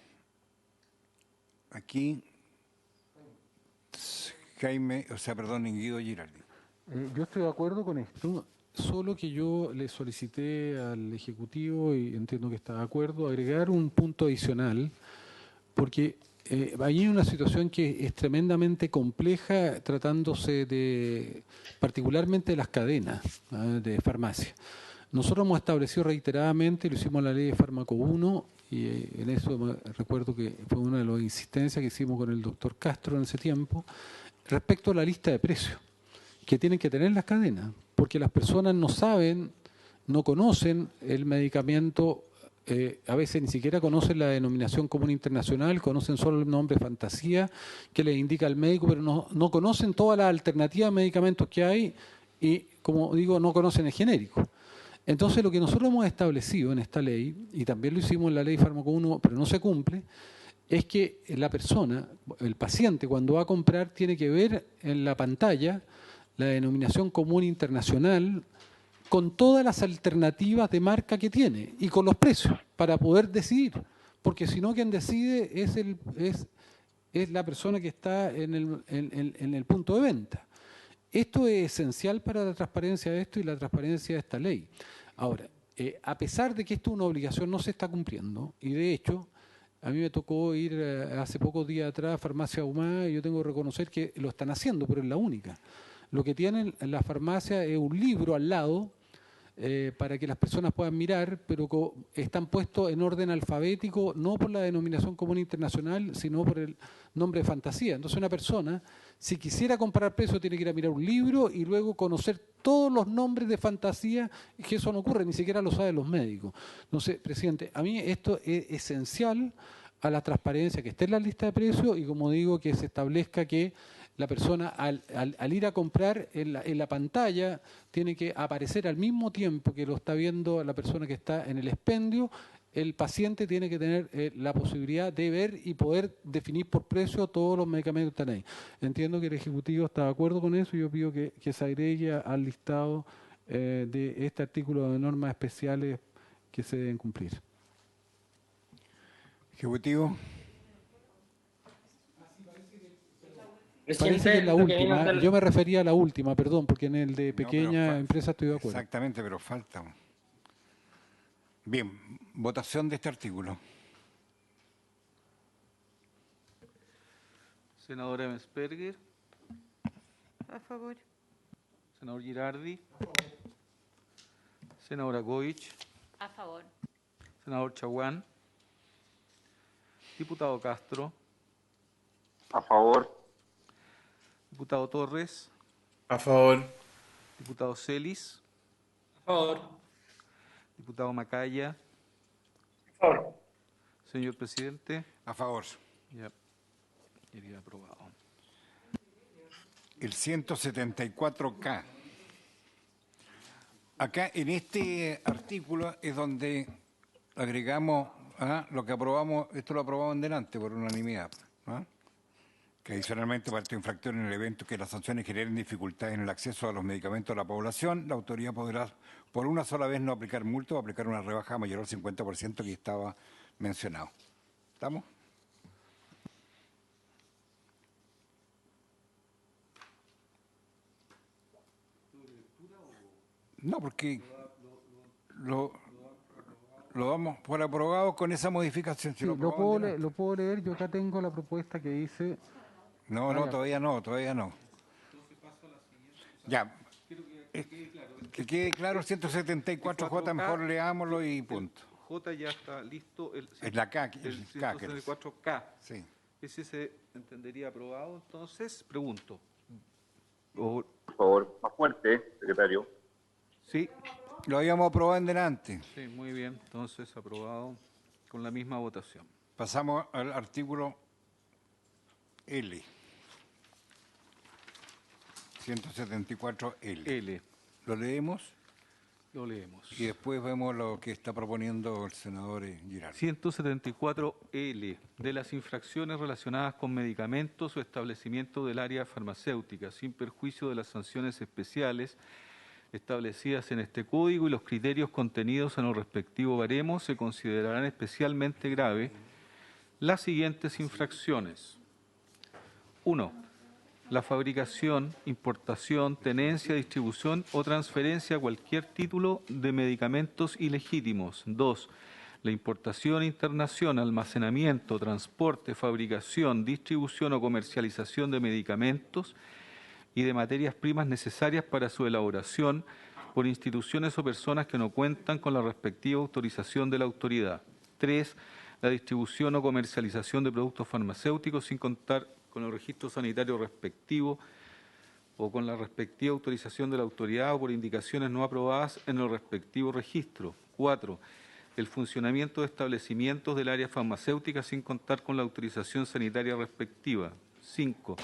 Aquí, Guido Girardi. Yo estoy de acuerdo con esto, solo que yo le solicité al Ejecutivo, y entiendo que está de acuerdo, agregar un punto adicional, porque hay una situación que es tremendamente compleja tratándose particularmente de las cadenas de farmacia. Nosotros hemos establecido reiteradamente, lo hicimos en la ley de fármaco 1, y en eso recuerdo que fue una de las insistencias que hicimos con el doctor Castro en ese tiempo, respecto a la lista de precios que tienen que tener las cadenas, porque las personas no saben, no conocen el medicamento, a veces ni siquiera conocen la denominación común internacional, conocen solo el nombre fantasía que les indica el médico, pero no conocen todas las alternativas de medicamentos que hay y, como digo, no conocen el genérico. Entonces, lo que nosotros hemos establecido en esta ley, y también lo hicimos en la ley Fármaco 1, pero no se cumple, es que la persona, el paciente, cuando va a comprar, tiene que ver en la pantalla la denominación común internacional con todas las alternativas de marca que tiene y con los precios para poder decidir. Porque si no, quien decide es la persona que está en el punto de venta. Esto es esencial para la transparencia de esto y la transparencia de esta ley. Ahora, a pesar de que esto es una obligación, no se está cumpliendo, y de hecho, a mí me tocó ir hace pocos días atrás a Farmacia Ahumada y yo tengo que reconocer que lo están haciendo, pero es la única. Lo que tienen en la farmacia es un libro al lado para que las personas puedan mirar, pero están puestos en orden alfabético, no por la denominación común internacional, sino por el nombre de fantasía. Entonces una persona, si quisiera comprar precio, tiene que ir a mirar un libro y luego conocer todos los nombres de fantasía, que eso no ocurre, ni siquiera lo saben los médicos. Entonces, presidente, a mí esto es esencial a la transparencia, que esté en la lista de precios y, como digo, que se establezca que la persona al ir a comprar en la pantalla tiene que aparecer al mismo tiempo que lo está viendo la persona que está en el expendio. El paciente tiene que tener la posibilidad de ver y poder definir por precio todos los medicamentos que están ahí. Entiendo que el Ejecutivo está de acuerdo con eso y yo pido que se agregue al listado de este artículo de normas especiales que se deben cumplir. Ejecutivo. Parece que es la última. Yo me refería a la última, perdón, porque en el de pequeña empresa estoy de acuerdo. Exactamente, pero falta. Bien, votación de este artículo. Senadora Mensperger. A favor. Senador Girardi. Senadora Goich. A favor. Senador Chaguán. Diputado Castro. A favor. Diputado Torres. A favor. Diputado Celis. A favor. Diputado Macaya. A favor. Señor presidente. A favor. Ya. Quería aprobado. El 174K. Acá en este artículo es donde agregamos lo que aprobamos, esto lo aprobamos en delante por unanimidad, ¿no? Que adicionalmente para este infractor en el evento que las sanciones generen dificultades en el acceso a los medicamentos a la población, la autoridad podrá por una sola vez no aplicar multa o aplicar una rebaja mayor al 50% que estaba mencionado. ¿Estamos? No, porque lo damos por aprobado con esa modificación. Si Sí, lo puedo leer, yo acá tengo la propuesta que dice... No, todavía no. Ya. Que quede claro el 174J, mejor leámoslo y punto. J ya está listo. Es la K, el K. 174K. Sí. Ese se entendería aprobado. Entonces, pregunto. Por favor, más fuerte, secretario. Sí. Lo habíamos aprobado en delante. Sí, muy bien. Entonces, aprobado con la misma votación. Pasamos al artículo L. 174L. L. ¿Lo leemos? Lo leemos. Y después vemos lo que está proponiendo el senador Girardi. 174L. De las infracciones relacionadas con medicamentos o establecimiento del área farmacéutica, sin perjuicio de las sanciones especiales establecidas en este código y los criterios contenidos en el respectivo baremo, se considerarán especialmente graves las siguientes infracciones. 1. La fabricación, importación, tenencia, distribución o transferencia a cualquier título de medicamentos ilegítimos. 2. La importación, internación, almacenamiento, transporte, fabricación, distribución o comercialización de medicamentos y de materias primas necesarias para su elaboración por instituciones o personas que no cuentan con la respectiva autorización de la autoridad. 3. La distribución o comercialización de productos farmacéuticos sin contar con el registro sanitario respectivo o con la respectiva autorización de la autoridad o por indicaciones no aprobadas en el respectivo registro. 4. El funcionamiento de establecimientos del área farmacéutica sin contar con la autorización sanitaria respectiva. 5.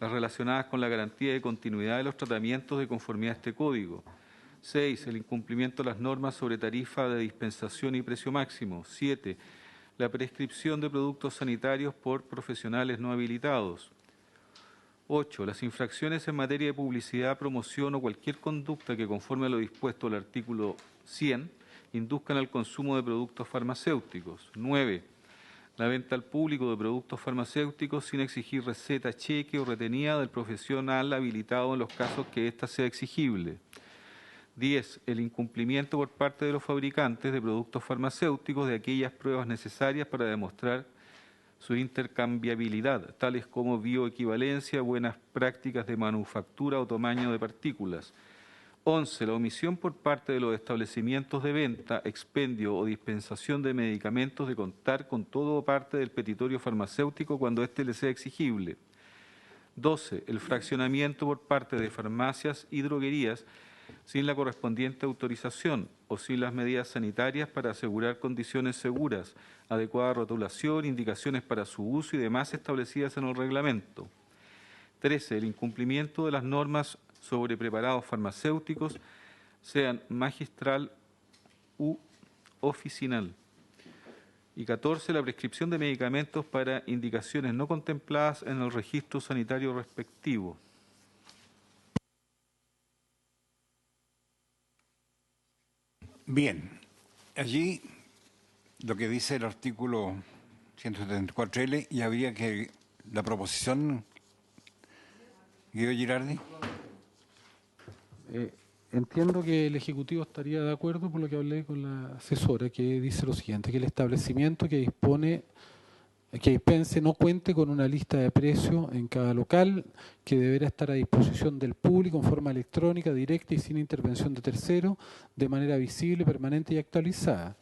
Las relacionadas con la garantía de continuidad de los tratamientos de conformidad a este código. 6. El incumplimiento de las normas sobre tarifa de dispensación y precio máximo. 7. La prescripción de productos sanitarios por profesionales no habilitados. 8. Las infracciones en materia de publicidad, promoción o cualquier conducta que, conforme a lo dispuesto al artículo 100, induzcan al consumo de productos farmacéuticos. 9. La venta al público de productos farmacéuticos sin exigir receta, cheque o retenida del profesional habilitado en los casos que ésta sea exigible. 10. El incumplimiento por parte de los fabricantes de productos farmacéuticos de aquellas pruebas necesarias para demostrar su intercambiabilidad, tales como bioequivalencia, buenas prácticas de manufactura o tamaño de partículas. 11. La omisión por parte de los establecimientos de venta, expendio o dispensación de medicamentos de contar con todo o parte del petitorio farmacéutico cuando éste le sea exigible. 12. El fraccionamiento por parte de farmacias y droguerías sin la correspondiente autorización o sin las medidas sanitarias para asegurar condiciones seguras, adecuada rotulación, indicaciones para su uso y demás establecidas en el reglamento. 13. El incumplimiento de las normas sobre preparados farmacéuticos, sean magistral u oficinal. Y 14. La prescripción de medicamentos para indicaciones no contempladas en el registro sanitario respectivo. Bien, allí lo que dice el artículo 174L, y habría que la proposición, Guido Girardi. Entiendo que el Ejecutivo estaría de acuerdo por lo que hablé con la asesora, que dice lo siguiente, que el establecimiento que dispense no cuente con una lista de precios en cada local, que deberá estar a disposición del público en forma electrónica, directa y sin intervención de terceros, de manera visible, permanente y actualizada.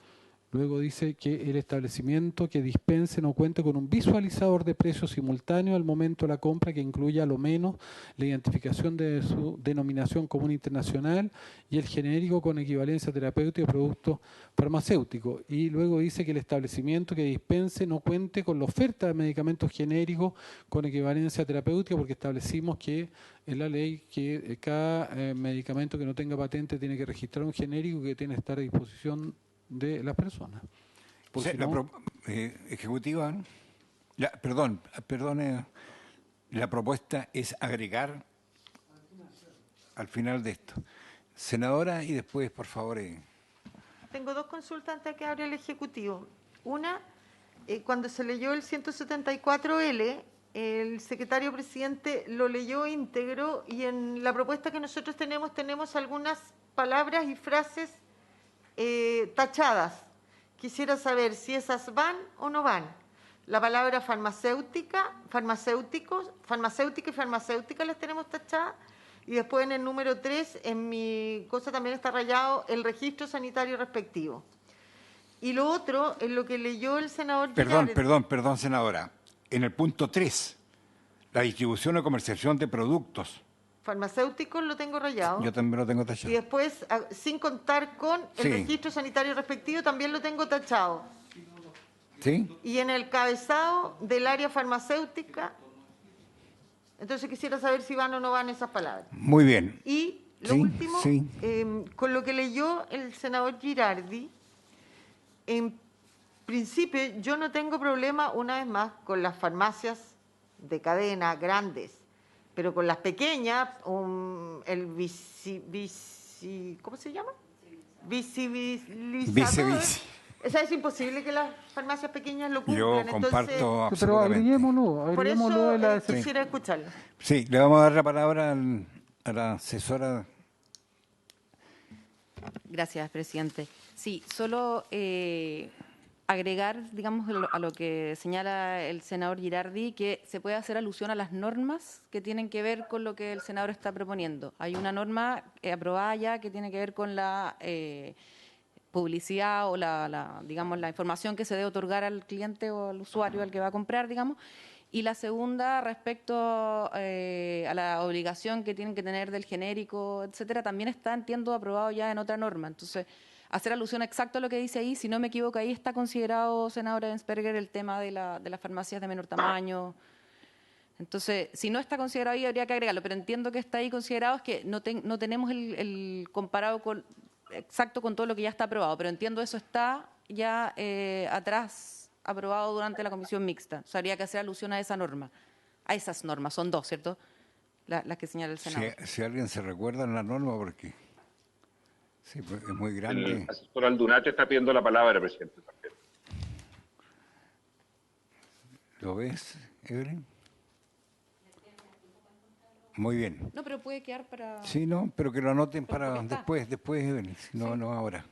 Luego dice que el establecimiento que dispense no cuente con un visualizador de precios simultáneo al momento de la compra que incluya a lo menos la identificación de su denominación común internacional y el genérico con equivalencia terapéutica de productos farmacéuticos. Y luego dice que el establecimiento que dispense no cuente con la oferta de medicamentos genéricos con equivalencia terapéutica, porque establecimos que en la ley que cada medicamento que no tenga patente tiene que registrar un genérico que tiene que estar a disposición de las personas. O sea, ejecutiva, ¿no? Perdone, la propuesta es agregar al final de esto. Senadora, y después, por favor. Tengo dos consultas antes de que abra el Ejecutivo. Una, cuando se leyó el 174L, el secretario presidente lo leyó íntegro, y en la propuesta que nosotros tenemos algunas palabras y frases tachadas. Quisiera saber si esas van o no van. La palabra farmacéutica y farmacéutica las tenemos tachadas, y después en el número 3, en mi cosa también está rayado el registro sanitario respectivo. Y lo otro, en lo que leyó el senador Girardi. Perdón, senadora. En el punto 3, la distribución o comercialización de productos farmacéuticos lo tengo rayado. Yo también lo tengo tachado. Y después, sin contar con el registro sanitario respectivo, también lo tengo tachado. ¿Sí? Y en el cabezado del área farmacéutica, entonces quisiera saber si van o no van esas palabras. Muy bien. Y lo último, con lo que leyó el senador Girardi, en principio yo no tengo problema, una vez más, con las farmacias de cadena grandes, pero con las pequeñas, ¿cómo se llama? Visibilizador. O sea, es imposible que las farmacias pequeñas lo cumplan. Yo comparto absolutamente. Pero agreguémoslo por eso de la quisiera escucharlo. Sí, le vamos a dar la palabra a la asesora. Gracias, presidente. Sí, solo agregar, digamos, a lo que señala el senador Girardi, que se puede hacer alusión a las normas que tienen que ver con lo que el senador está proponiendo. Hay una norma aprobada ya que tiene que ver con la publicidad o digamos, la información que se debe otorgar al cliente o al usuario, al que va a comprar, digamos. Y la segunda, respecto a la obligación que tienen que tener del genérico, etcétera, también está, entiendo, aprobado ya en otra norma. Entonces, hacer alusión exacto a lo que dice ahí, si no me equivoco, ahí está considerado, senadora Ensperger, el tema de las farmacias de menor tamaño, Entonces, si no está considerado ahí, habría que agregarlo, pero entiendo que está ahí considerado, es que no tenemos el comparado exacto con todo lo que ya está aprobado, pero entiendo eso está ya atrás aprobado durante la comisión mixta. O sea, habría que hacer alusión a esa norma, a esas normas, son dos, ¿cierto? Las que señala el Senado. Si alguien se recuerda en la norma, porque sí, pues, es muy grande. El asesor Aldunate está pidiendo la palabra, presidente. ¿Lo ves, Evelyn? Muy bien. No, pero puede quedar para... Sí, no, pero que lo anoten para después, Evelyn, no ahora.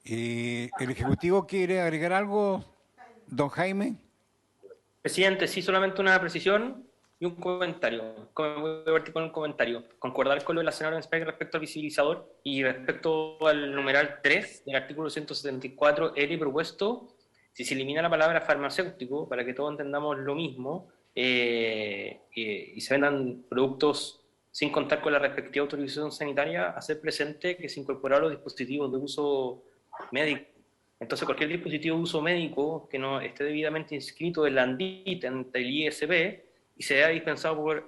¿El Ejecutivo quiere agregar algo, don Jaime? Presidente, sí, solamente una precisión y un comentario. Voy a partir con un comentario. Concordar con lo de la senadora Ensberger respecto al visibilizador y respecto al numeral 3 del artículo 174L propuesto, si se elimina la palabra farmacéutico, para que todos entendamos lo mismo, y se vendan productos sin contar con la respectiva autorización sanitaria, hacer presente que se incorporaron los dispositivos de uso médico. Entonces, cualquier dispositivo de uso médico que no esté debidamente inscrito en la ANDIT, en el ISB, y se haya dispensado por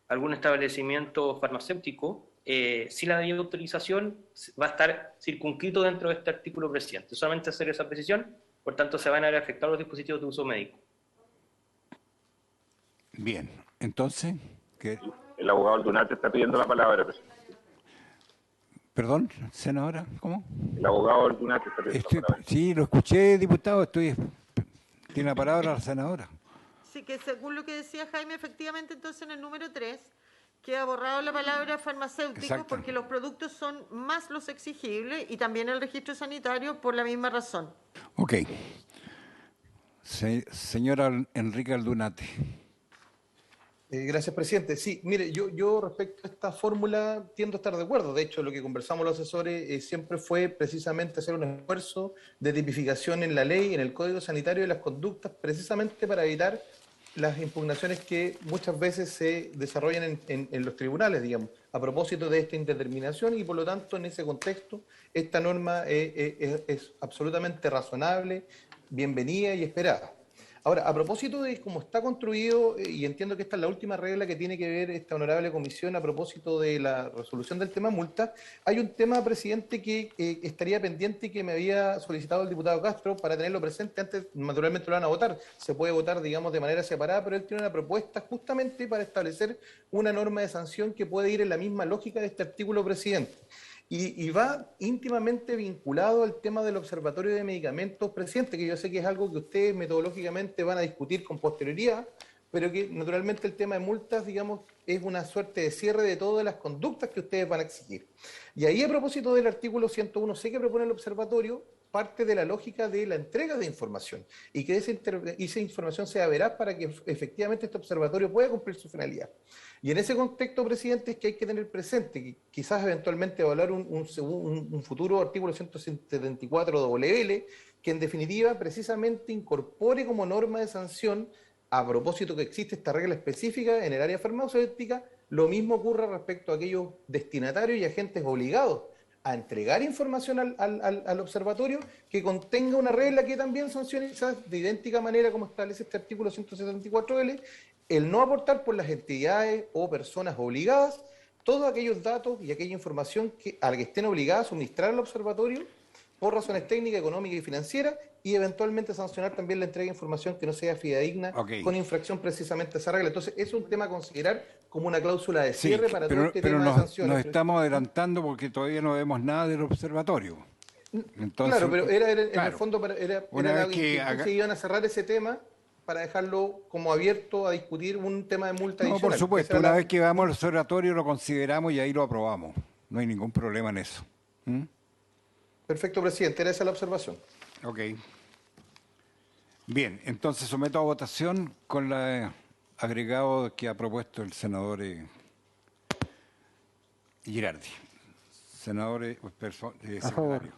algún establecimiento farmacéutico, si la debida autorización va a estar circunscrito dentro de este artículo presente. Solamente hacer esa precisión, por tanto, se van a ver afectados los dispositivos de uso médico. Bien, entonces, ¿qué? El abogado Aldunate está pidiendo la palabra, presidente. Perdón, senadora, ¿cómo? El abogado Aldunate está pidiendo la palabra. Sí, lo escuché, diputado, tiene la palabra la senadora. Sí, que según lo que decía Jaime, efectivamente, entonces en el número 3 queda borrado la palabra farmacéutico. Exacto. Porque los productos son más los exigibles y también el registro sanitario por la misma razón. Ok. Señora Enrique Aldunate. Gracias, presidente. Sí, mire, yo respecto a esta fórmula tiendo a estar de acuerdo. De hecho, lo que conversamos los asesores siempre fue precisamente hacer un esfuerzo de tipificación en la ley, en el Código Sanitario de las conductas, precisamente para evitar las impugnaciones que muchas veces se desarrollan en los tribunales, digamos, a propósito de esta indeterminación, y por lo tanto, en ese contexto, esta norma es absolutamente razonable, bienvenida y esperada. Ahora, a propósito de cómo está construido, y entiendo que esta es la última regla que tiene que ver esta honorable comisión a propósito de la resolución del tema multa, hay un tema, presidente, que estaría pendiente y que me había solicitado el diputado Castro para tenerlo presente. Antes, naturalmente, lo van a votar. Se puede votar, digamos, de manera separada, pero él tiene una propuesta justamente para establecer una norma de sanción que puede ir en la misma lógica de este artículo, presidente. Y va íntimamente vinculado al tema del Observatorio de Medicamentos, presidente, que yo sé que es algo que ustedes metodológicamente van a discutir con posterioridad, pero que naturalmente el tema de multas, digamos, es una suerte de cierre de todas las conductas que ustedes van a exigir. Y ahí, a propósito del artículo 101C que propone el observatorio, parte de la lógica de la entrega de información y que esa información sea veraz para que efectivamente este observatorio pueda cumplir su finalidad. Y en ese contexto, presidente, es que hay que tener presente que quizás eventualmente evaluar un futuro artículo 174WL que en definitiva precisamente incorpore como norma de sanción, a propósito que existe esta regla específica en el área farmacéutica, lo mismo ocurra respecto a aquellos destinatarios y agentes obligados a entregar información al observatorio que contenga una regla que también sancione de idéntica manera como establece este artículo 174L, el no aportar por las entidades o personas obligadas todos aquellos datos y aquella información a la que estén obligadas a suministrar al observatorio por razones técnicas, económicas y financieras, y eventualmente sancionar también la entrega de información que no sea fidedigna con infracción precisamente a esa regla. Entonces, es un tema a considerar como una cláusula de cierre para todo este tema de sanciones. Nos estamos adelantando porque todavía no vemos nada del observatorio. Entonces, claro, pero era en el fondo era la institución que iban a cerrar ese tema para dejarlo como abierto a discutir un tema de multa adicional. No, por supuesto, una vez que vamos al observatorio lo consideramos y ahí lo aprobamos. No hay ningún problema en eso. Perfecto, presidente, era esa la observación. Ok. Bien, entonces someto a votación con el agregado que ha propuesto el senador Girardi. Senador secretario.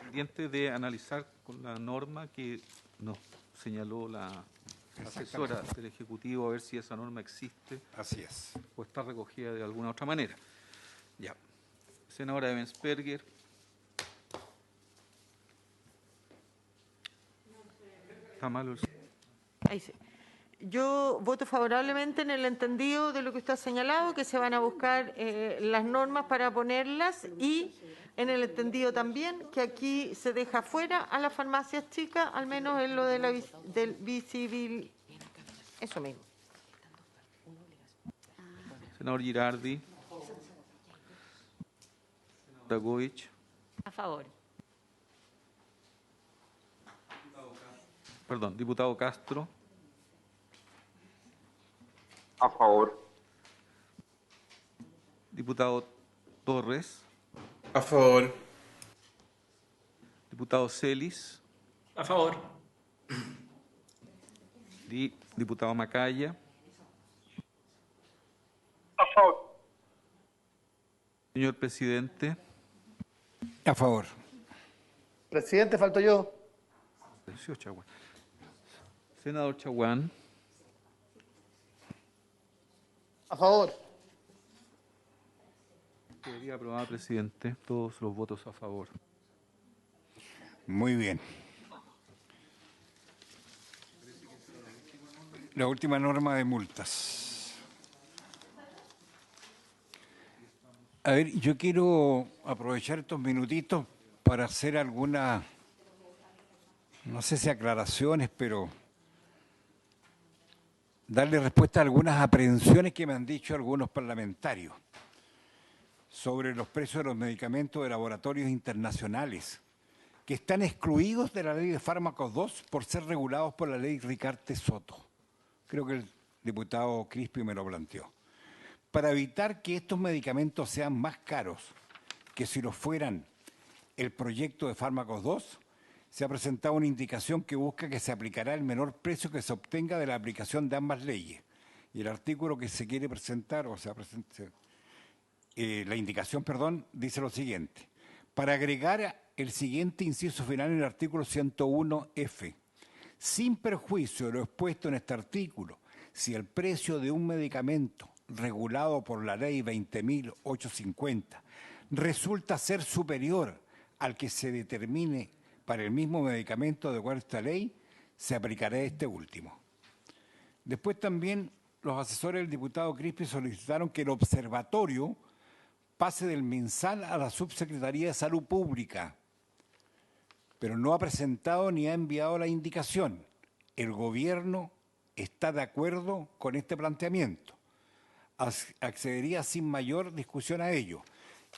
Pendiente de analizar con la norma que nos señaló la asesora del Ejecutivo, a ver si esa norma existe. Así es. O está recogida de alguna otra manera. Ya. Senadora Ensberger. Está malo. Ahí sí. Yo voto favorablemente en el entendido de lo que usted ha señalado, que se van a buscar las normas para ponerlas, y en el entendido también que aquí se deja fuera a las farmacias chicas, al menos en lo de del visibil. Eso mismo. Senador Girardi. Dagovich. A favor. Perdón, diputado Castro. A favor. Diputado Torres. A favor. Diputado Celis. A favor. Diputado Macaya. A favor. Señor presidente. A favor. Presidente, falto yo. Senador Chaguán. A favor. Debería aprobar, presidente. Todos los votos a favor. Muy bien. La última norma de multas. A ver, yo quiero aprovechar estos minutitos para hacer algunas, no sé si aclaraciones, pero darle respuesta a algunas aprehensiones que me han dicho algunos parlamentarios sobre los precios de los medicamentos de laboratorios internacionales, que están excluidos de la ley de fármacos 2 por ser regulados por la ley Ricarte Soto. Creo que el diputado Crispi me lo planteó. Para evitar que estos medicamentos sean más caros que si lo fueran el proyecto de fármacos 2, se ha presentado una indicación que busca que se aplicará el menor precio que se obtenga de la aplicación de ambas leyes. Y el artículo que se quiere presentar, o sea, la indicación, perdón, dice lo siguiente. Para agregar el siguiente inciso final en el artículo 101F, sin perjuicio de lo expuesto en este artículo, si el precio de un medicamento regulado por la ley 20.850 resulta ser superior al que se determine para el mismo medicamento de acuerdo a esta ley, se aplicará este último. Después también los asesores del diputado Crispi solicitaron que el observatorio pase del MinSal a la Subsecretaría de Salud Pública, pero no ha presentado ni ha enviado la indicación. El gobierno está de acuerdo con este planteamiento. Accedería sin mayor discusión a ello.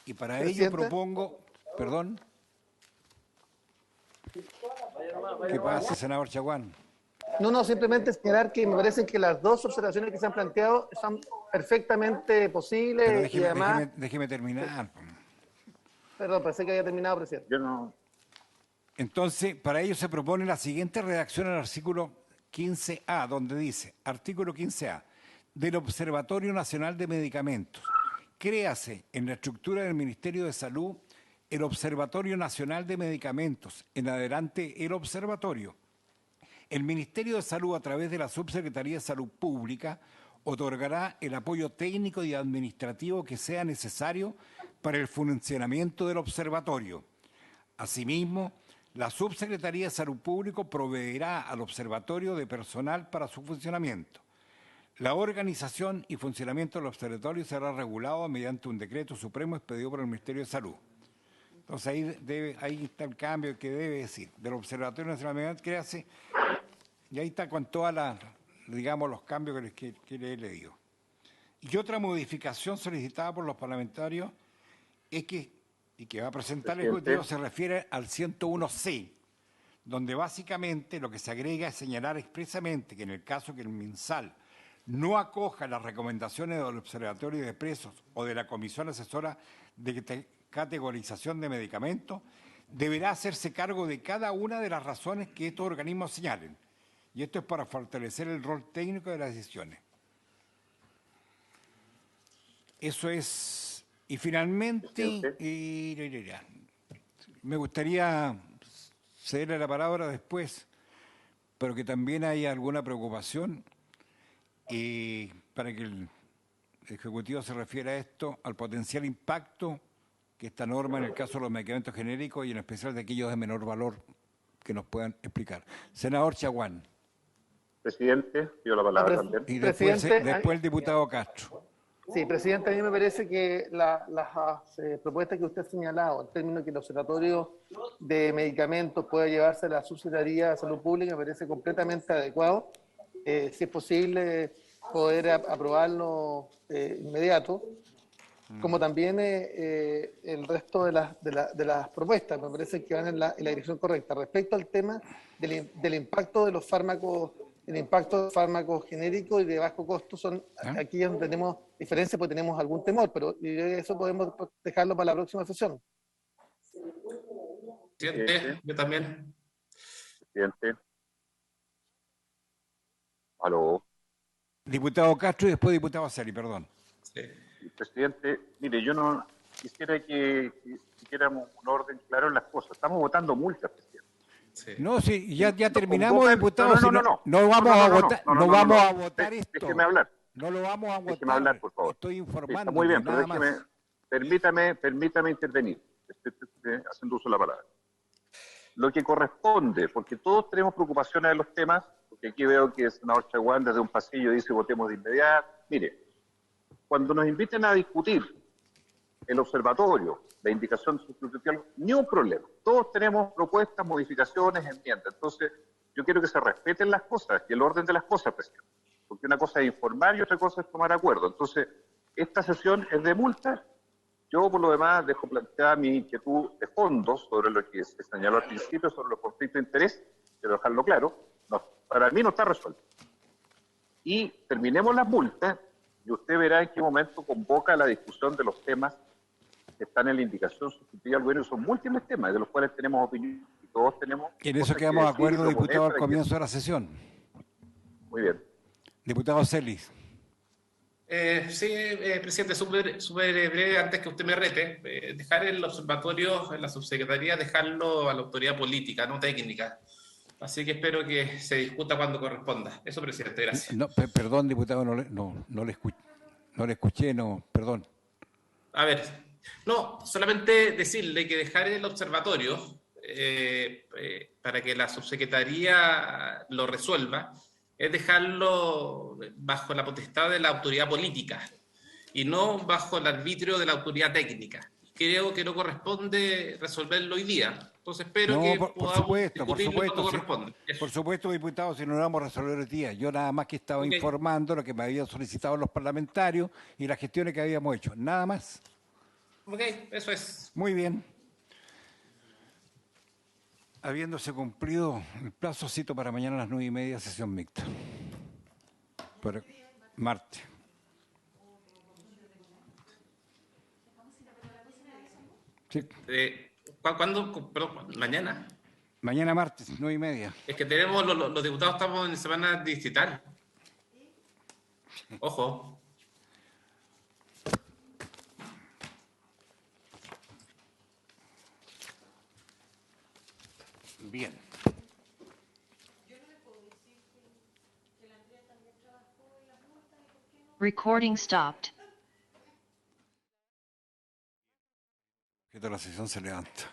Y para ello propongo, perdón. ¿Qué pasa, senador Chaguán? No, simplemente señalar que me parece que las dos observaciones que se han planteado son perfectamente posibles. Pero déjeme, y además... déjeme terminar. Perdón, pensé que había terminado, presidente. Yo no. Entonces, para ello se propone la siguiente redacción al artículo 15A, donde dice, artículo 15A, del Observatorio Nacional de Medicamentos. Créase en la estructura del Ministerio de Salud el Observatorio Nacional de Medicamentos, en adelante el observatorio. El Ministerio de Salud, a través de la Subsecretaría de Salud Pública, otorgará el apoyo técnico y administrativo que sea necesario para el funcionamiento del observatorio. Asimismo, la Subsecretaría de Salud Pública proveerá al observatorio de personal para su funcionamiento. La organización y funcionamiento del observatorio será regulado mediante un decreto supremo expedido por el Ministerio de Salud. Entonces ahí está el cambio que debe decir. Del Observatorio Nacional de Medicamentos que hace, y ahí está con todas las, digamos, los cambios que le he leído. Y otra modificación solicitada por los parlamentarios es que, y que va a presentar el Ejecutivo, se refiere al 101C, donde básicamente lo que se agrega es señalar expresamente que en el caso que el MinSal no acoja las recomendaciones del Observatorio de Precios o de la Comisión Asesora de Categorización de Medicamentos, deberá hacerse cargo de cada una de las razones que estos organismos señalen. Y esto es para fortalecer el rol técnico de las decisiones. Eso es. Y finalmente, me gustaría cederle la palabra después, pero que también haya alguna preocupación para que el Ejecutivo se refiera a esto, al potencial impacto que esta norma, en el caso de los medicamentos genéricos y en especial de aquellos de menor valor, que nos puedan explicar. Senador Chaguán. Presidente, pido la palabra también. Y después el diputado Castro. Sí, presidente, a mí me parece que las propuestas que usted ha señalado, en términos de que el Observatorio de Medicamentos pueda llevarse a la Subsecretaría de Salud Pública, me parece completamente adecuado. Si es posible, poder aprobarlo inmediato, como también el resto de las propuestas, me parece que van en la dirección correcta. Respecto al tema del impacto de los fármacos, el impacto de fármacos genéricos y de bajo costo son aquí donde tenemos diferencias porque tenemos algún temor, pero eso podemos dejarlo para la próxima sesión. Presidente, yo también. Presidente. Aló. Diputado Castro y después diputado Celi, perdón. Sí. Presidente, mire, yo no quisiera que tuviéramos un orden claro en las cosas. Estamos votando multas, presidente. Sí. No, sí, ya terminamos, diputado. No vamos a votar esto. Déjeme hablar. No lo vamos a votar. Déjeme hablar, por favor. Estoy informando. Está muy bien, pero permítame intervenir. Estoy haciendo uso de la palabra. Lo que corresponde, porque todos tenemos preocupaciones de los temas, porque aquí veo que el senador Chaguán desde un pasillo dice votemos de inmediato. Mire, cuando nos inviten a discutir el observatorio, la indicación sustitucional, ni un problema. Todos tenemos propuestas, modificaciones, enmiendas. Entonces, yo quiero que se respeten las cosas y el orden de las cosas, presidente. Porque una cosa es informar y otra cosa es tomar acuerdo. Entonces, esta sesión es de multas. Yo, por lo demás, dejo planteada mi inquietud de fondo sobre lo que se señaló al principio, sobre los conflictos de interés. Quiero dejarlo claro. No, para mí no está resuelto. Y terminemos las multas y usted verá en qué momento convoca la discusión de los temas que están en la indicación sustitutiva al gobierno. Son múltiples temas de los cuales tenemos opinión y todos tenemos... Y en eso quedamos de acuerdo, diputado, al comienzo de la sesión. Muy bien. Diputado Celis. Sí, presidente, súper breve, antes que usted me rete, dejar el observatorio en la subsecretaría, dejarlo a la autoridad política, no técnica. Así que espero que se discuta cuando corresponda. Eso, presidente, gracias. No, perdón, diputado, no le escuché, perdón. A ver, no, solamente decirle que dejar el observatorio para que la subsecretaría lo resuelva es dejarlo bajo la potestad de la autoridad política y no bajo el arbitrio de la autoridad técnica. Creo que no corresponde resolverlo hoy día. Entonces espero que podamos discutirlo cuando corresponde. Por supuesto, diputado, si no lo vamos a resolver hoy día. Yo nada más que estaba informando lo que me habían solicitado los parlamentarios y las gestiones que habíamos hecho. Nada más. Ok, eso es. Muy bien. Habiéndose cumplido el plazo, cito para mañana a las 9:30, sesión mixta. Por martes. Sí. ¿Cuándo? Perdón, ¿mañana? Mañana martes, 9:30. Es que tenemos, los diputados estamos en semana distrital. Ojo. Bien. Recording stopped. Que toda la sesión se levanta.